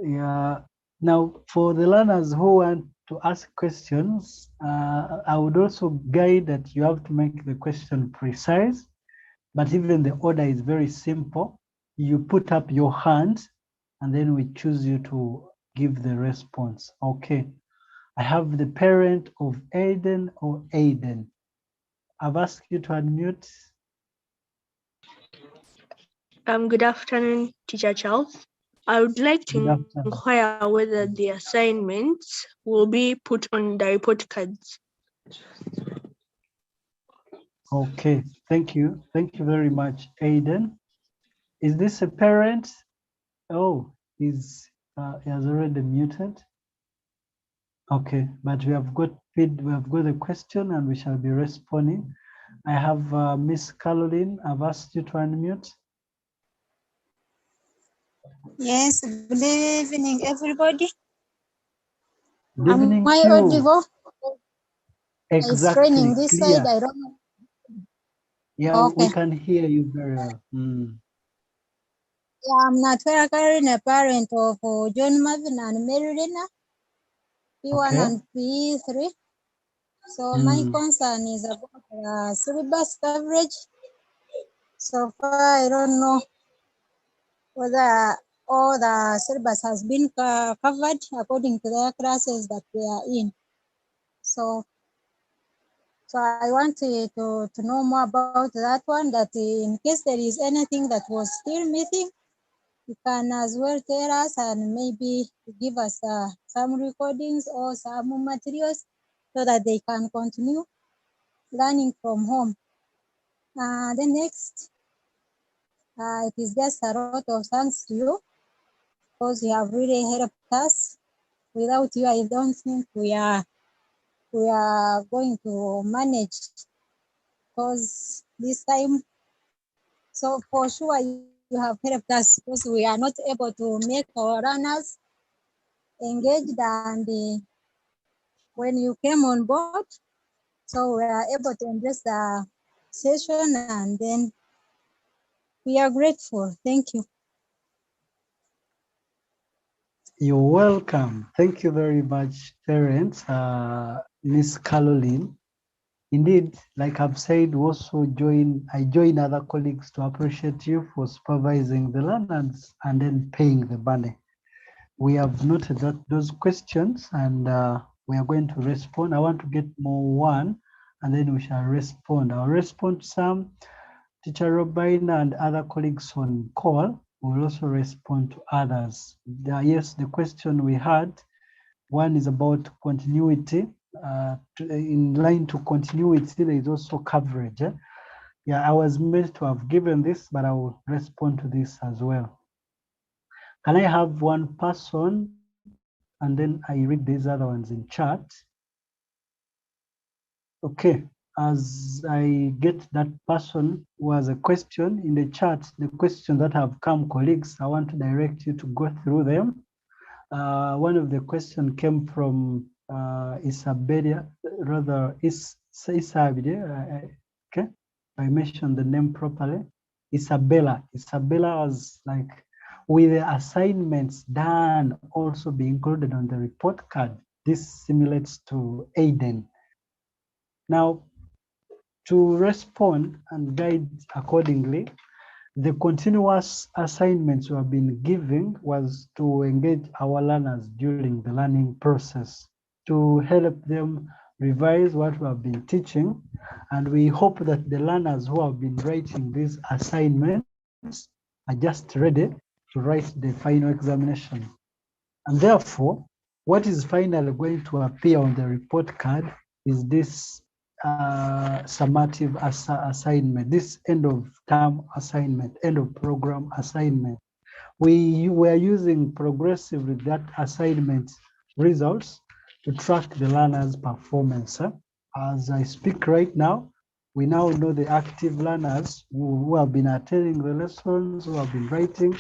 Yeah. Now, for the learners who want to ask questions, I would also guide that you have to make the question precise, but even the order is very simple. You put up your hand and then we choose you to give the response. Okay. I have the parent of Aiden or Aiden. I've asked you to unmute. Good afternoon, Teacher Charles. I would like to inquire whether the assignments will be put on the report cards. Okay, thank you. Thank you very much, Aiden. Is this a parent? Oh, he has already muted. Okay, but we have got the question and we shall be responding. I have Miss Caroline. I've asked you to unmute. Yes, good evening, everybody. Good evening. Am I audible? Exactly. It's raining this clear. side. I don't know. Yeah, okay. We can hear you very well. Yeah, I'm not Karen, a parent of John Marvin and Mary Lena, P1 and P3. So my concern is about syllabus coverage. So far, I don't know whether all the syllabus has been covered according to the classes that we are in. So I wanted to know more about that one, that in case there is anything that was still missing, you can as well tell us and maybe give us some recordings or some materials so that they can continue learning from home. The next, it is just a lot of thanks to you because you have really helped us. Without you, I don't think we are going to manage, because this time, so for sure you have helped us because we are not able to make our runners engaged, and when you came on board, so we are able to embrace the session, and then we are grateful. Thank you. You're welcome. Thank you very much, parents, Miss Caroline. Indeed, like I've said, I join other colleagues to appreciate you for supervising the learners and then paying the money. We have noted those questions and we are going to respond. I want to get one and then we shall respond. I'll respond to some. Teacher Robina and other colleagues on call will also respond to others. Yes, the question we had, one is about continuity. In line to continuity, there is also coverage. Yeah, I was meant to have given this, but I will respond to this as well. Can I have one person and then I read these other ones in chat? Okay, as I get that person who has a question in the chat, the questions that have come, colleagues, I want to direct you to go through them. One of the questions came from Isabedia, rather Isabedia, okay, I mentioned the name properly. Isabella. Isabella was like, with the assignments done also be included on the report card. This simulates to Aiden. Now, to respond and guide accordingly, the continuous assignments we have been giving was to engage our learners during the learning process, to help them revise what we have been teaching. And we hope that the learners who have been writing these assignments are just ready to write the final examination. And therefore, what is finally going to appear on the report card is this summative assignment, this end of term assignment, end of program assignment. We were using progressively that assignment results to track the learner's performance. As I speak right now, we now know the active learners who have been attending the lessons, who have been writing,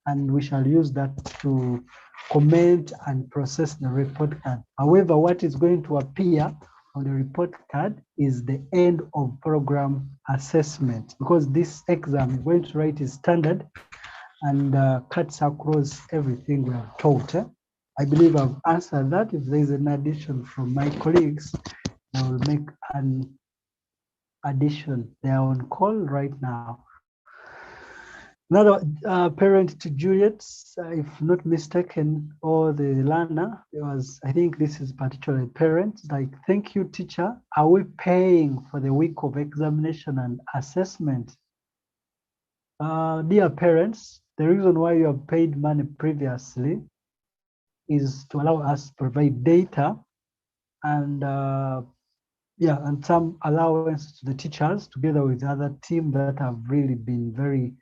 and we shall use that to comment and process the report card. However, what is going to appear on the report card is the end of program assessment, because this exam is going to write is standard and cuts across everything we have taught. I believe I've answered that. If there is an addition from my colleagues, I will make an addition. They are on call right now. Another parent to Juliet, if not mistaken, or the learner, it was, I think this is particularly parents, like, thank you, teacher. Are we paying for the week of examination and assessment? Dear parents, the reason why you have paid money previously is to allow us to provide data and and some allowance to the teachers together with other team that have really been very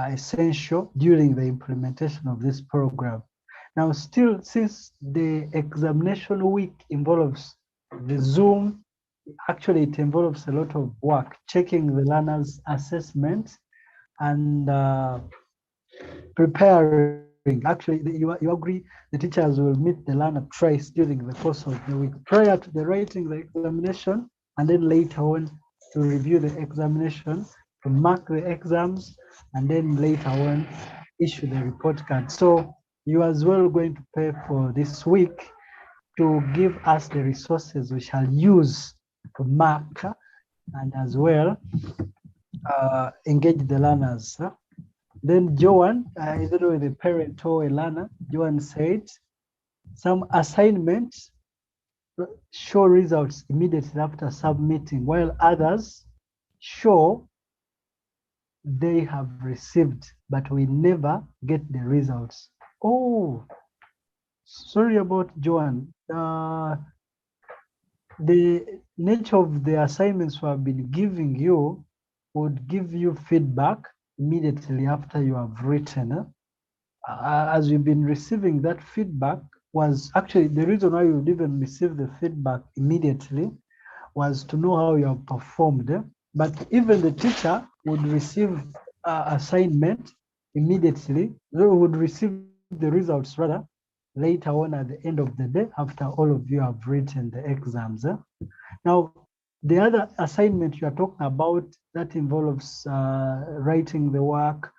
essential during the implementation of this program. Now, still, since the examination week involves the Zoom, actually it involves a lot of work, checking the learners' assessment and preparing. Actually, you agree the teachers will meet the learner twice during the course of the week, prior to the writing the examination, and then later on to review the examination, to mark the exams, and then later on issue the report card. So you as well going to pay for this week to give us the resources we shall use to mark and as well engage the learners. Then Joan, either with a parent or a learner, Joan said, some assignments show results immediately after submitting, while others show they have received, but we never get the results. Oh, sorry about Joan. The nature of the assignments we have been giving you would give you feedback immediately after you have written. As you've been receiving that feedback was actually the reason why you would even receive the feedback immediately was to know how you have performed. But even the teacher would receive assignment immediately. They would receive the results rather later on at the end of the day after all of you have written the exams. Now, the other assignment you are talking about that involves writing the work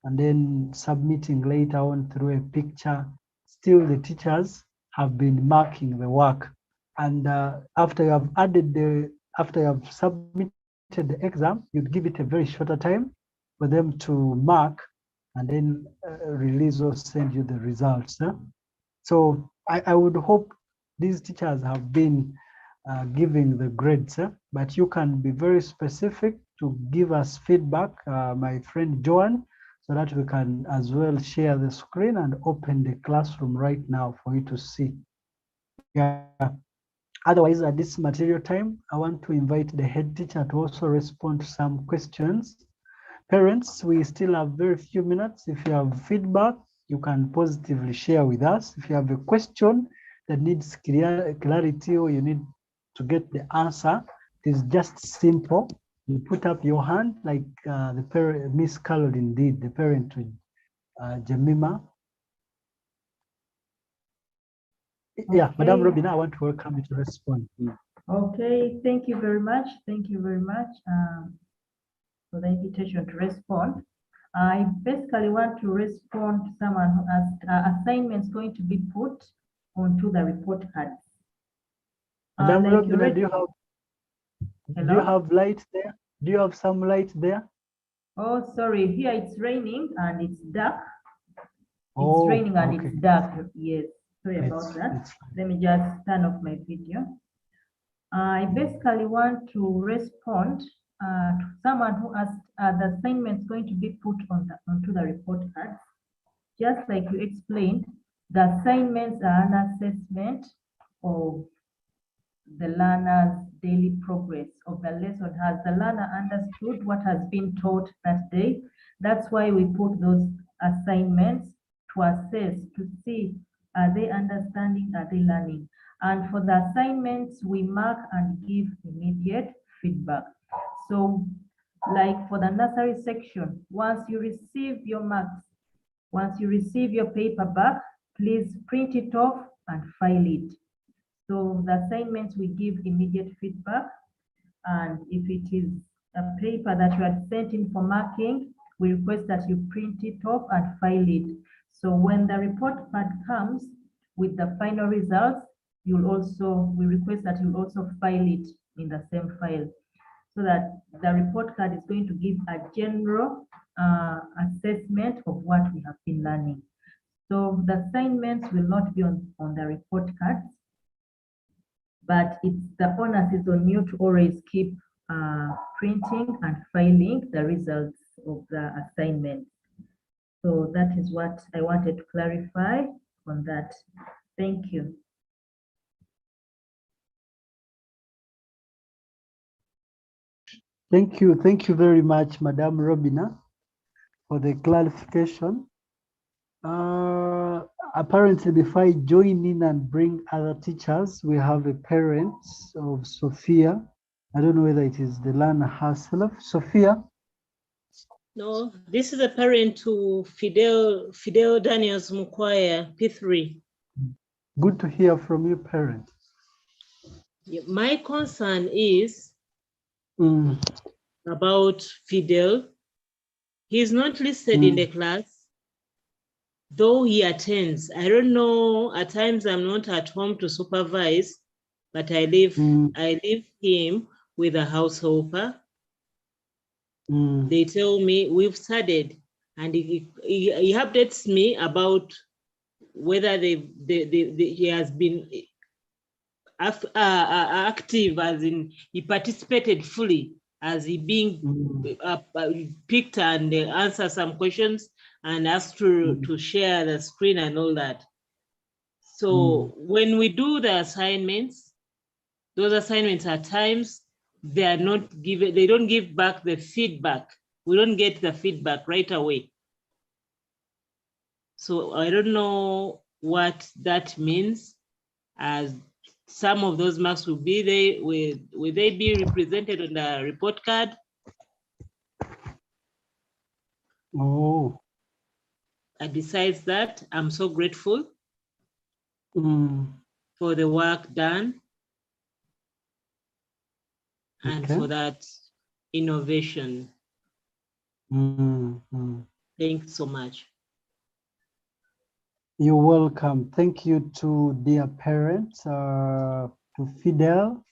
and then submitting later on through a picture. Still, the teachers have been marking the work. And after you have after you have submitted the exam, you'd give it a very shorter time for them to mark and then release or send you the results. So I would hope these teachers have been giving the grades, but you can be very specific to give us feedback, my friend Joan, so that we can as well share the screen and open the classroom right now for you to see. Yeah. Otherwise, at this material time, I want to invite the head teacher to also respond to some questions. Parents, we still have very few minutes. If you have feedback, you can positively share with us. If you have a question that needs clarity or you need to get the answer, it is just simple. You put up your hand like the parent, Miss Caroline did, the parent to Jemima. Yeah, Okay. Madam Robin, I want to welcome you to respond. Okay, thank you very much. Thank you very much. for the invitation to respond. I basically want to respond to someone who asked assignments going to be put onto the report cards. Madam Like you Robina, read- do you Hello? have light there? Do you have some light there? Oh, sorry. Here it's raining and it's dark. It's Oh, raining and okay. it's dark. Yes. Sorry It's- about that. it's fine. Let me just turn off my video. I basically want to respond to someone who asked the assignments going to be put onto the report cards. Just like you explained, the assignments are an assessment of the learner's daily progress of the lesson. Has the learner understood what has been taught that day? That's why we put those assignments to assess, to see, are they understanding, are they learning? And for the assignments, we mark and give immediate feedback. So like for the nursery section, once you receive your marks, once you receive your paper back, please print it off and file it. So the assignments, we give immediate feedback. And if it is a paper that you had sent in for marking, we request that you print it off and file it. So when the report card comes with the final results, we request that you also file it in the same file, so that the report card is going to give a general assessment of what we have been learning. So the assignments will not be on the report cards, but it's the onus is on you to always keep printing and filing the results of the assignment. So that is what I wanted to clarify on that. Thank you. Thank you very much, Madam Robina, for the clarification. Apparently, before I join in and bring other teachers, we have a parent of Sophia. I don't know whether it is the learner herself. Sophia? No, this is a parent to Fidel Daniels Mukwaya, P3. Good to hear from you, parent. My concern is about Fidel. He's not listed in the class, though he attends. I don't know, at times I'm not at home to supervise, but I leave him with a house helper. They tell me we've studied, and he updates me about whether he has been active, as in he participated fully, as he being picked and answer some questions and asked to share the screen and all that. So when we do the assignments, those assignments at times they are not given, they don't give back the feedback. We don't get the feedback right away. So I don't know what that means, as some of those marks will be there. Will they be represented on the report card? Oh. And besides that, I'm so grateful for the work done and for that innovation. Thanks so much. You're welcome. Thank you to dear parents, to Fidel.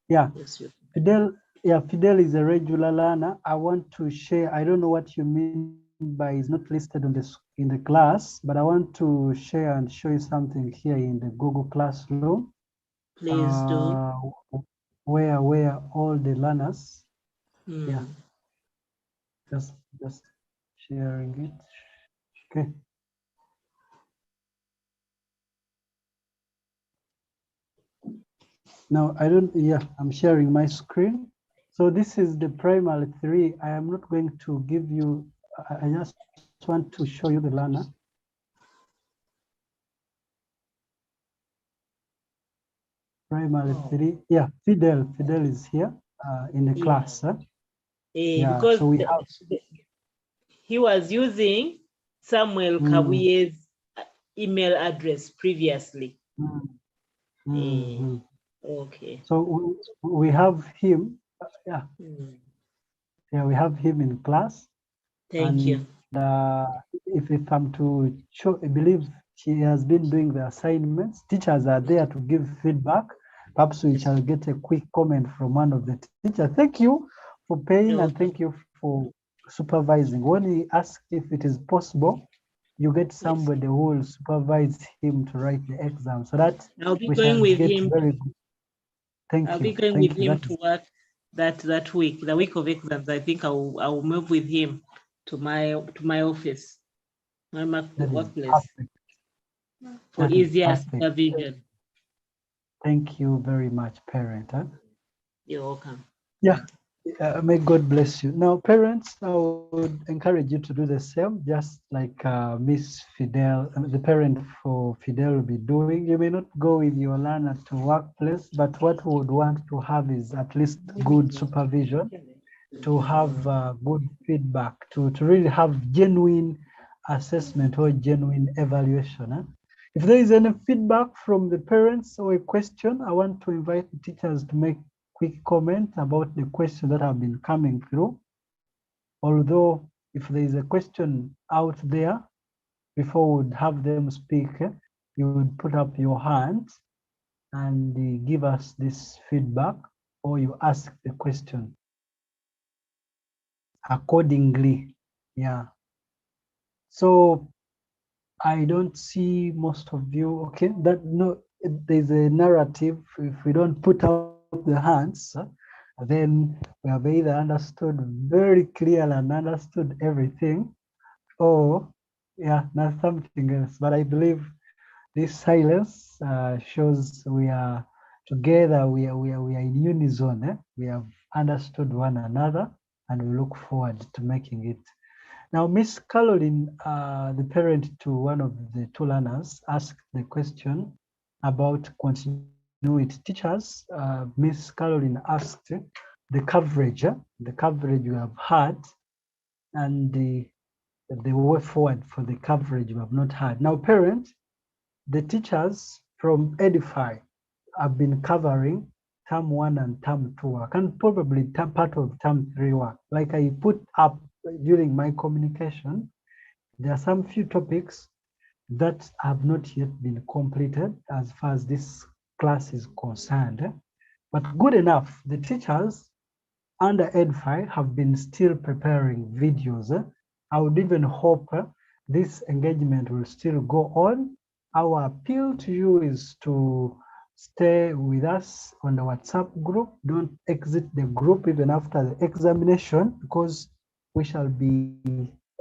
Yeah, yes, Fidel. Yeah, Fidel is a regular learner. I want to share. I don't know what you mean by is not listed on in the class, but I want to share and show you something here in the Google Classroom. Please do. Where all the learners. Yeah. Just sharing it. Okay. Now I'm sharing my screen. So this is the primary 3. I am not going to give you, I just want to show you the learner. Primary 3, yeah, Fidel is here in the class. Huh? Yeah, because so he was using Samuel Kabuye's email address previously. Okay. So we have him. Yeah. Yeah, we have him in class. Thank you. If I'm to show, I believe she has been doing the assignments. Teachers are there to give feedback. Perhaps we shall get a quick comment from one of the teachers. Thank you for paying and thank you for supervising. When he asked if it is possible, you get somebody who will supervise him to write the exam so that I'll be we going shall with get him. very good. Thank you. I'll be going Thank with you. him That to is- work that week, the week of exams. I think I'll move with him to my office, my that is workplace perfect. for That is easier perfect. supervision. Thank you very much, parent. Huh? You're welcome. Yeah, may God bless you. Now, parents, I would encourage you to do the same, just like Miss Fidel, the parent for Fidel will be doing. You may not go with your learner to workplace, but what we would want to have is at least good supervision, to have good feedback, to really have genuine assessment or genuine evaluation. Huh? If there is any feedback from the parents or a question, I want to invite the teachers to make quick comment about the questions that have been coming through. Although if there is a question out there, before we would have them speak, you would put up your hand and give us this feedback, or you ask the question accordingly. Yeah. So I don't see most of you. Okay, that no, there's a narrative. If we don't put up the hands, then we have either understood very clearly and understood everything, or yeah, not something else. But I believe this silence shows we are together. We are in unison. We have understood one another, and we look forward to making it. Now, Miss Caroline, the parent to one of the two learners, asked the question about continuity. Teachers, Miss Caroline asked the coverage you have had and the way forward for the coverage you have not had. Now, parents, the teachers from Edify have been covering term 1 and term 2 work, and probably part of term 3 work. Like I put up during my communication, there are some few topics that have not yet been completed as far as this class is concerned. But good enough, the teachers under Edify have been still preparing videos. I would even hope this engagement will still go on. Our appeal to you is to stay with us on the WhatsApp group. Don't exit the group even after the examination, because we shall be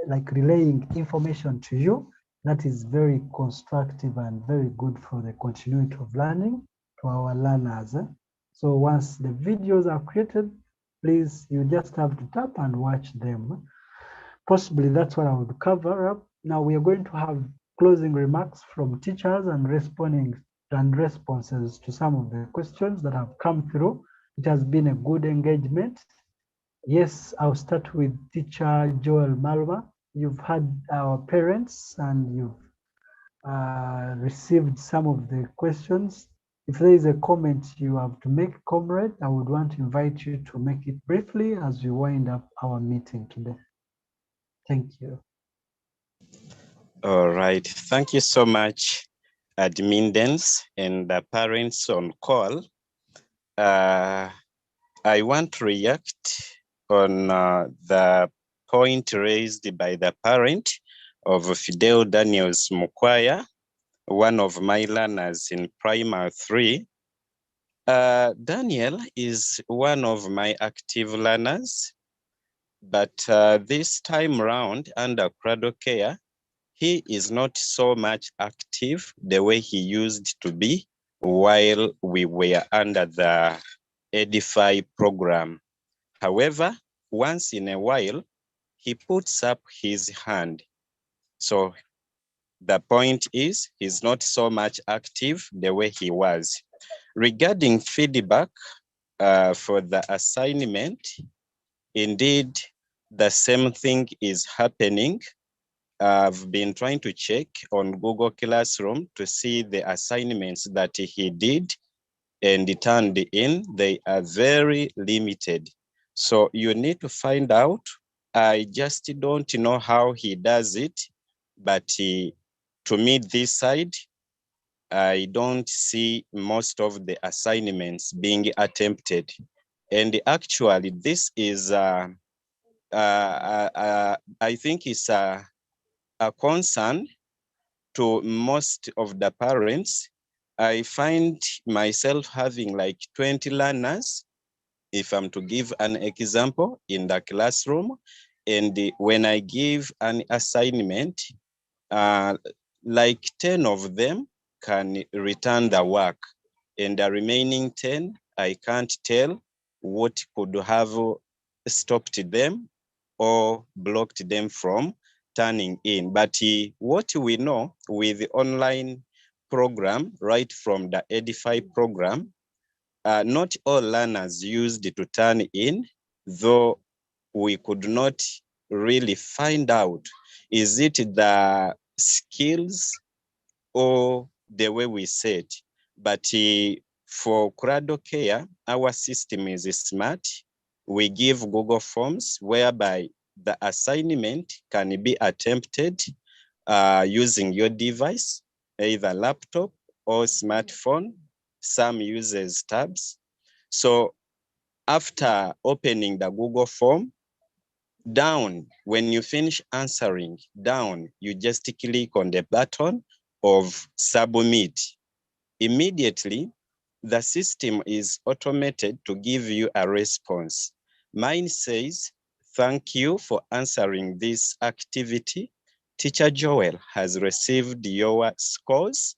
like relaying information to you that is very constructive and very good for the continuity of learning to our learners. So once the videos are created, please, you just have to tap and watch them. Possibly that's what I would cover up. Now we are going to have closing remarks from teachers and responses to some of the questions that have come through. It has been a good engagement. Yes, I'll start with teacher Joel Malva. You've had our parents and you've received some of the questions. If there is a comment you have to make, comrade, I would want to invite you to make it briefly as we wind up our meeting today. Thank you. All right. Thank you so much, admin Dens and the parents on call. I want to react on the point raised by the parent of Fidel Daniels Mukwaya, one of my learners in Primary 3. Daniel is one of my active learners, but this time around under Cradle Care, he is not so much active the way he used to be while we were under the Edify program. However, once in a while, he puts up his hand. So the point is, he's not so much active the way he was. Regarding feedback for the assignment, indeed, the same thing is happening. I've been trying to check on Google Classroom to see the assignments that he did and turned in. They are very limited. So you need to find out. I just don't know how he does it, but to me, this side, I don't see most of the assignments being attempted. And actually, this is, I think it's a concern to most of the parents. I find myself having like 20 learners, if I'm to give an example, in the classroom. And when I give an assignment, like 10 of them can return the work, and the remaining 10, I can't tell what could have stopped them or blocked them from turning in. But what we know with the online program, right from the Edify program, not all learners used to turn in, though we could not really find out, is it the skills or the way we set? But for Cradle Care, our system is smart. We give Google Forms whereby the assignment can be attempted using your device, either laptop or smartphone. Some uses tabs. So after opening the Google form, down, when you finish answering, down, you just click on the button of submit. Immediately, the system is automated to give you a response. Mine says, thank you for answering this activity. Teacher Joel has received your scores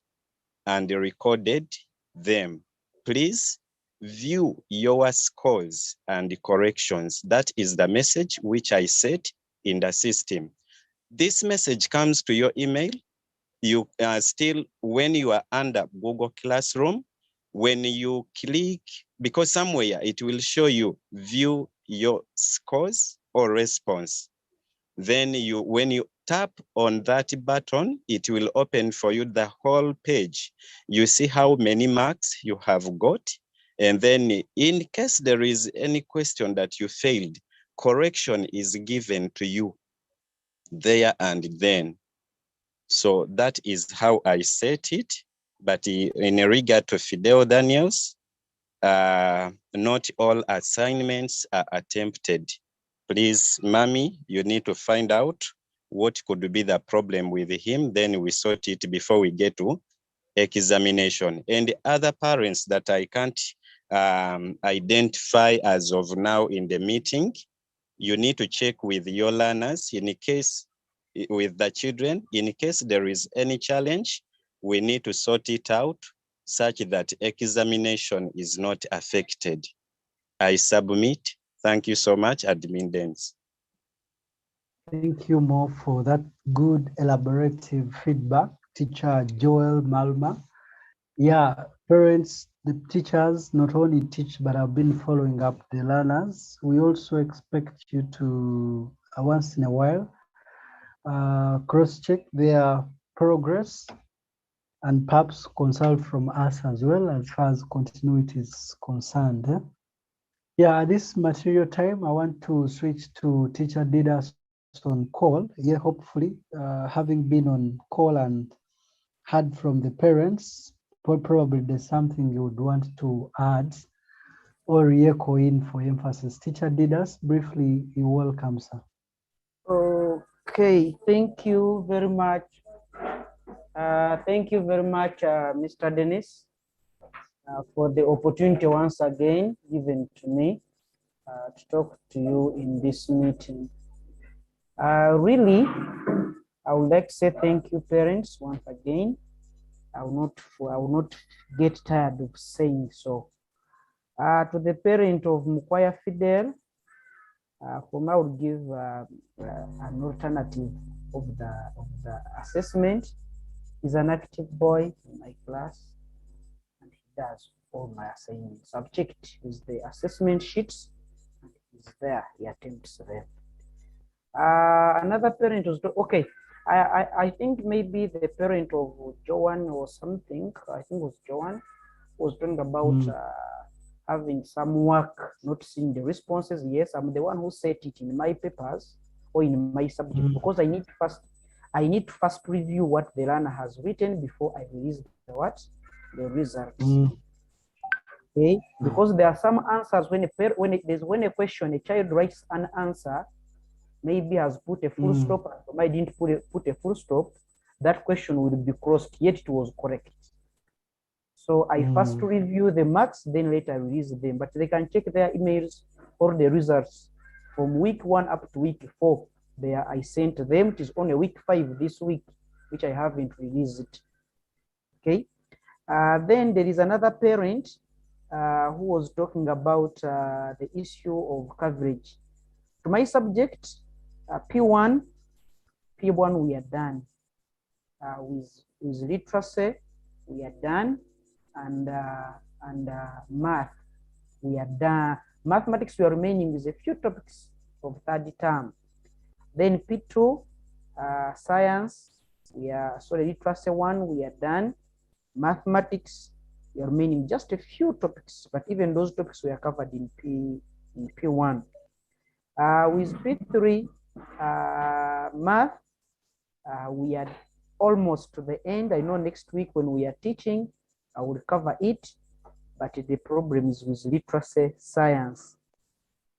and recorded them. Please view your scores and corrections. That is the message which I set in the system. This message comes to your email. You are still, when you are under Google Classroom, when you click, because somewhere it will show you view your scores or response. Then when you tap on that button, it will open for you the whole page. You see how many marks you have got. And then in case there is any question that you failed, correction is given to you there and then. So that is how I set it. But in regard to Fidel Daniels, not all assignments are attempted. Please, Mommy, you need to find out what could be the problem with him. Then we sort it before we get to examination. And other parents that I can't identify as of now in the meeting, you need to check with your learners in case, with the children, in case there is any challenge, we need to sort it out such that examination is not affected. I submit. Thank you so much, Admin Dennis. Thank you, Mo, for that good elaborative feedback, Teacher Joel Malma. Yeah, parents, the teachers not only teach, but have been following up the learners. We also expect you to, once in a while, cross-check their progress and perhaps consult from us as well as far as continuity is concerned. Yeah, at this material time, I want to switch to Teacher Didas on call. Yeah, hopefully, having been on call and heard from the parents, probably there's something you would want to add or echo in for emphasis. Teacher Didas, briefly, you're welcome, sir. Okay, thank you very much. Thank you very much, Mr. Dennis, for the opportunity once again given to me to talk to you in this meeting. Really, I would like to say thank you, parents, once again. I will not get tired of saying so. To the parent of Mukwaya Fidel, whom I would give an alternative of the assessment. He's an active boy in my class, and he does all my assignments. I've checked with the assessment sheets, and he's there. He attempts them. Another parent was okay. I think maybe the parent of Joanne or something. I think it was Joanne was talking about having some work, not seeing the responses. Yes, I'm the one who set it in my papers or in my subject because I need to first review what the learner has written before I release the results. Okay, because there are some answers when a question, a child writes an answer, maybe has put a full stop, and I didn't put a full stop, that question will be crossed, yet it was correct. So I first review the marks, then later release them. But they can check their emails or the results from week 1 up to week 4. There I sent them. It is only week 5 this week, which I haven't released it. Okay. Then there is another parent who was talking about the issue of coverage. To my subject, P1 we are done. With literacy, we are done. And math, we are done. Mathematics, we are remaining with a few topics of third term. Then P2, science, literacy 1, we are done. Mathematics, we are remaining just a few topics, but even those topics were covered in P1. With P3, math, we are almost to the end. I know next week when we are teaching, I will cover it, but the problem is with literacy science.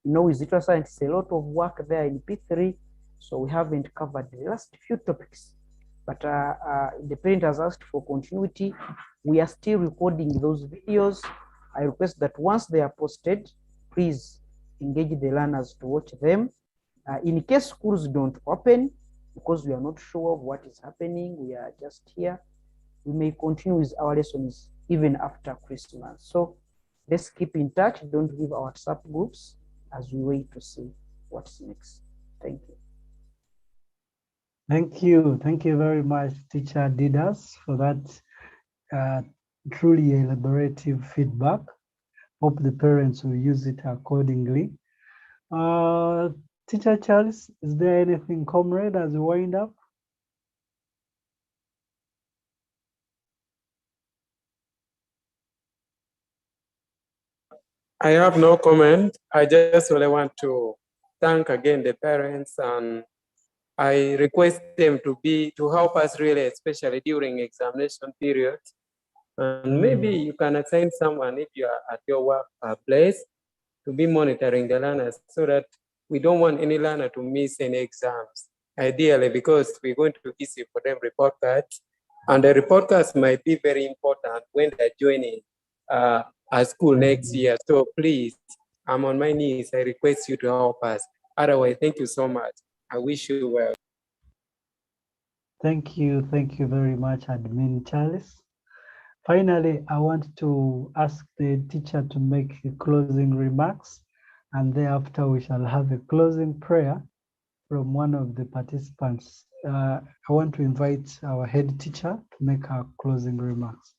You know, with literacy science, it's a lot of work there in P3, so we haven't covered the last few topics. But the parent has asked for continuity. We are still recording those videos. I request that once they are posted, please engage the learners to watch them. In case schools don't open, because we are not sure of what is happening, we are just here, we may continue with our lessons even after Christmas. So let's keep in touch. Don't leave our WhatsApp groups as we wait to see what's next. Thank you. Thank you. Thank you very much, Teacher Didas, for that truly elaborative feedback. Hope the parents will use it accordingly. Teacher Charles, is there anything, comrade, as we wind up? I have no comment. I just really want to thank again the parents, and I request them to help us really, especially during examination period. And maybe you can assign someone if you are at your work place to be monitoring the learners, so that we don't want any learner to miss any exams. Ideally, because we're going to issue for them report cards, and the report cards might be very important when they're joining a school next year. So please, I'm on my knees. I request you to help us. Otherwise, thank you so much. I wish you well. Thank you very much, Admin Charles. Finally, I want to ask the teacher to make closing remarks, and thereafter we shall have a closing prayer from one of the participants. I want to invite our head teacher to make our closing remarks.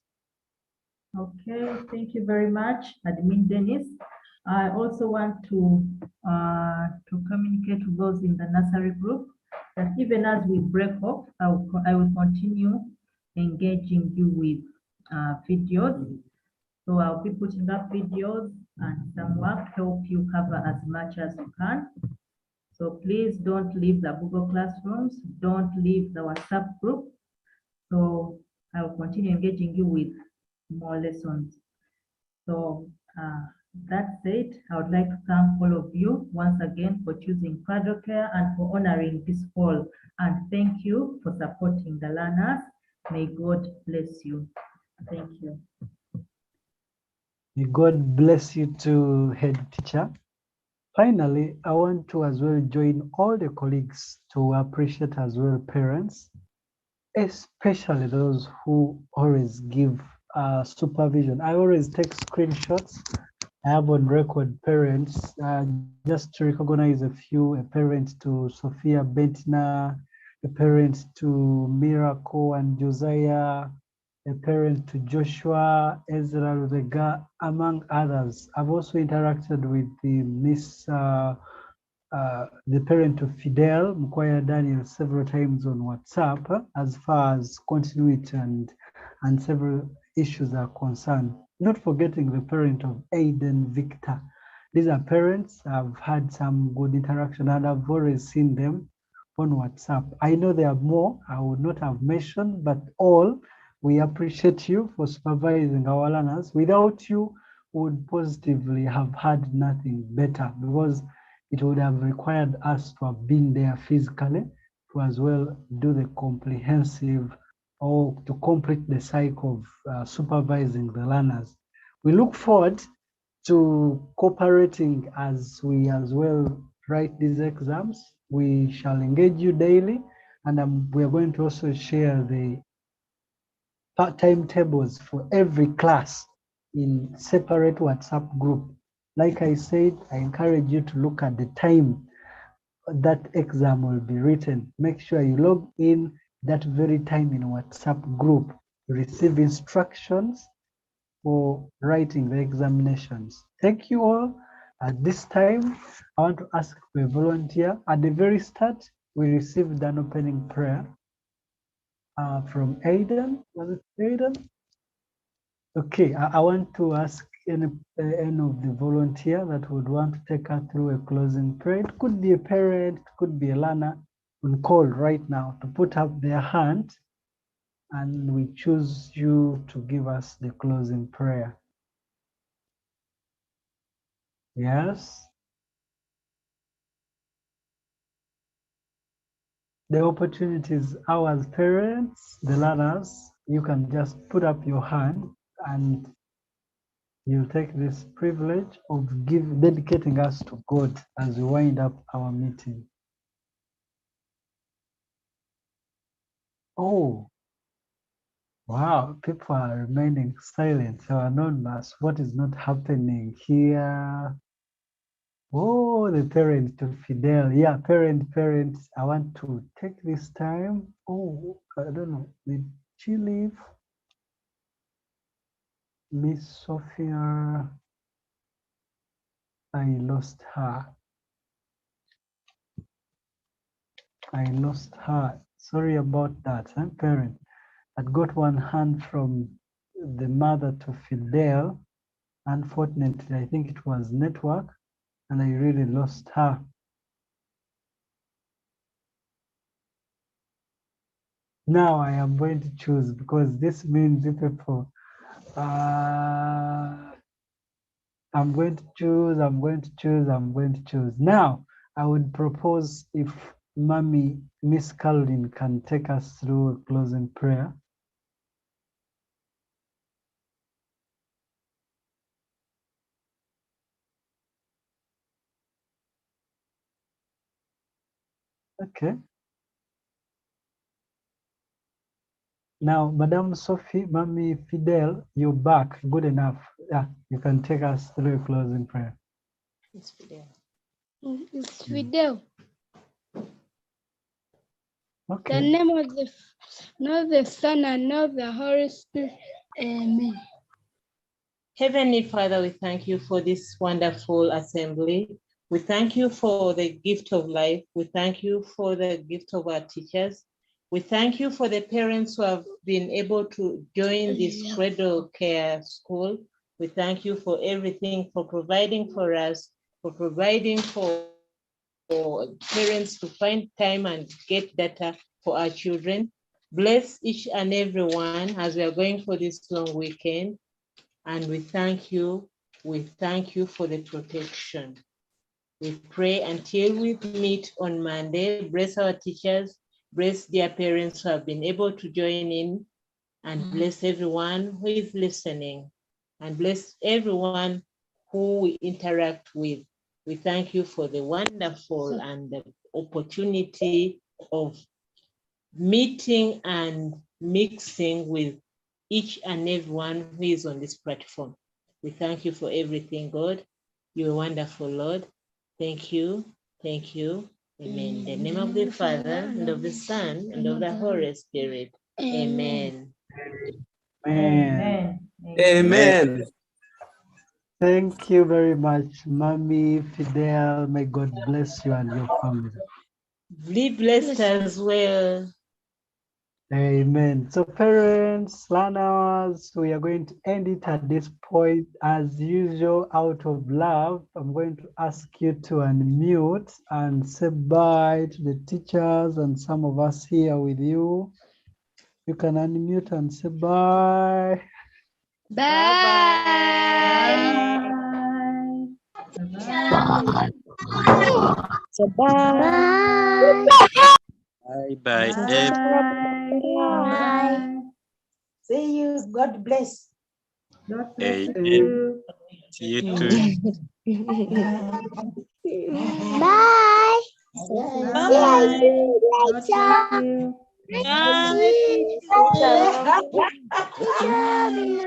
Okay, thank you very much, Admin Dennis. I also want to communicate to those in the nursery group that even as we break off, I will continue engaging you with videos. So I'll be putting up videos and some work, help you cover as much as you can. So please don't leave the Google Classrooms, don't leave the WhatsApp group. So I will continue engaging you with more lessons. So that said, I would like to thank all of you once again for choosing Cradle Care and for honoring this call. And thank you for supporting the learners. May God bless you. Thank you. May God bless you too, head teacher. Finally, I want to as well join all the colleagues to appreciate as well parents, especially those who always give supervision. I always take screenshots. I have on record parents, just to recognize a few, a parent to Sophia Bentner, a parent to Miracle and Josiah, a parent to Joshua, Ezra Rudega, among others. I've also interacted with the the parent of Fidel, Mkwaya Daniel, several times on WhatsApp as far as continuity and several issues are concerned. not forgetting the parent of Aiden Victor. These are parents. I've had some good interaction and I've always seen them on WhatsApp. I know there are more I would not have mentioned, but all, we appreciate you for supervising our learners. Without you, we would positively have had nothing better, because it would have required us to have been there physically to as well do the comprehensive, or to complete the cycle of supervising the learners. We look forward to cooperating as we as well write these exams. We shall engage you daily, and we are going to also share the timetables for every class in separate WhatsApp group. Like I said, I encourage you to look at the time that exam will be written. Make sure you log in that very time in WhatsApp group to receive instructions for writing the examinations. Thank you all. At this time, I want to ask for a volunteer. At the very start, we received an opening prayer from Aiden. Was it Aiden? Okay, I want to ask any of the volunteer that would want to take us through a closing prayer. It could be a parent, it could be a learner on call right now to put up their hand, and we choose you to give us the closing prayer. Yes. The opportunity is ours, parents, the learners. You can just put up your hand and you'll take this privilege of dedicating us to God as we wind up our meeting. Oh, wow, people are remaining silent. So anonymous, what is not happening here? Oh, the parent to Fidel. Yeah, parents, I want to take this time. Oh, I don't know, did she leave? Miss Sophia, I lost her. I lost her. Sorry about that, parent. I got one hand from the mother to Fidel. Unfortunately, I think it was network, and I really lost her. Now I am going to choose, because this means the people. I'm going to choose. Now, I would propose if Mommy, Miss Caroline, can take us through a closing prayer. Okay. Now, Madam Sophie, Mommy Fidel, you're back. Good enough. Yeah, you can take us through a closing prayer. It's Fidel. It's Fidel. Okay. The name of the Son, and of the Holy Spirit. Amen. Heavenly Father, we thank you for this wonderful assembly. We thank you for the gift of life. We thank you for the gift of our teachers. We thank you for the parents who have been able to join this Cradle Care School. We thank you for everything, for providing for us, for providing for parents to find time and get data for our children. Bless each and every one as we are going for this long weekend. And we thank you. We thank you for the protection. We pray until we meet on Monday. Bless our teachers, bless their parents who have been able to join in, and bless everyone who is listening, and bless everyone who we interact with. We thank you for the wonderful and the opportunity of meeting and mixing with each and everyone who is on this platform. We thank you for everything, God. You're wonderful, Lord. Thank you. Thank you. Amen. In the name of the Father, and of the Son, and of the Holy Spirit. Amen. Amen. Amen. Thank you very much, Mommy Fidel. May God bless you and your family. Be blessed as well. Amen. So parents, learners, we are going to end it at this point. As usual, out of love, I'm going to ask you to unmute and say bye to the teachers and some of us here with you. You can unmute and say bye. Bye. Bye. So bye. Bye. Bye. See you. God bless. God bless Amen. you. See you too. Bye. Bye. See you God bless later. you. Bye.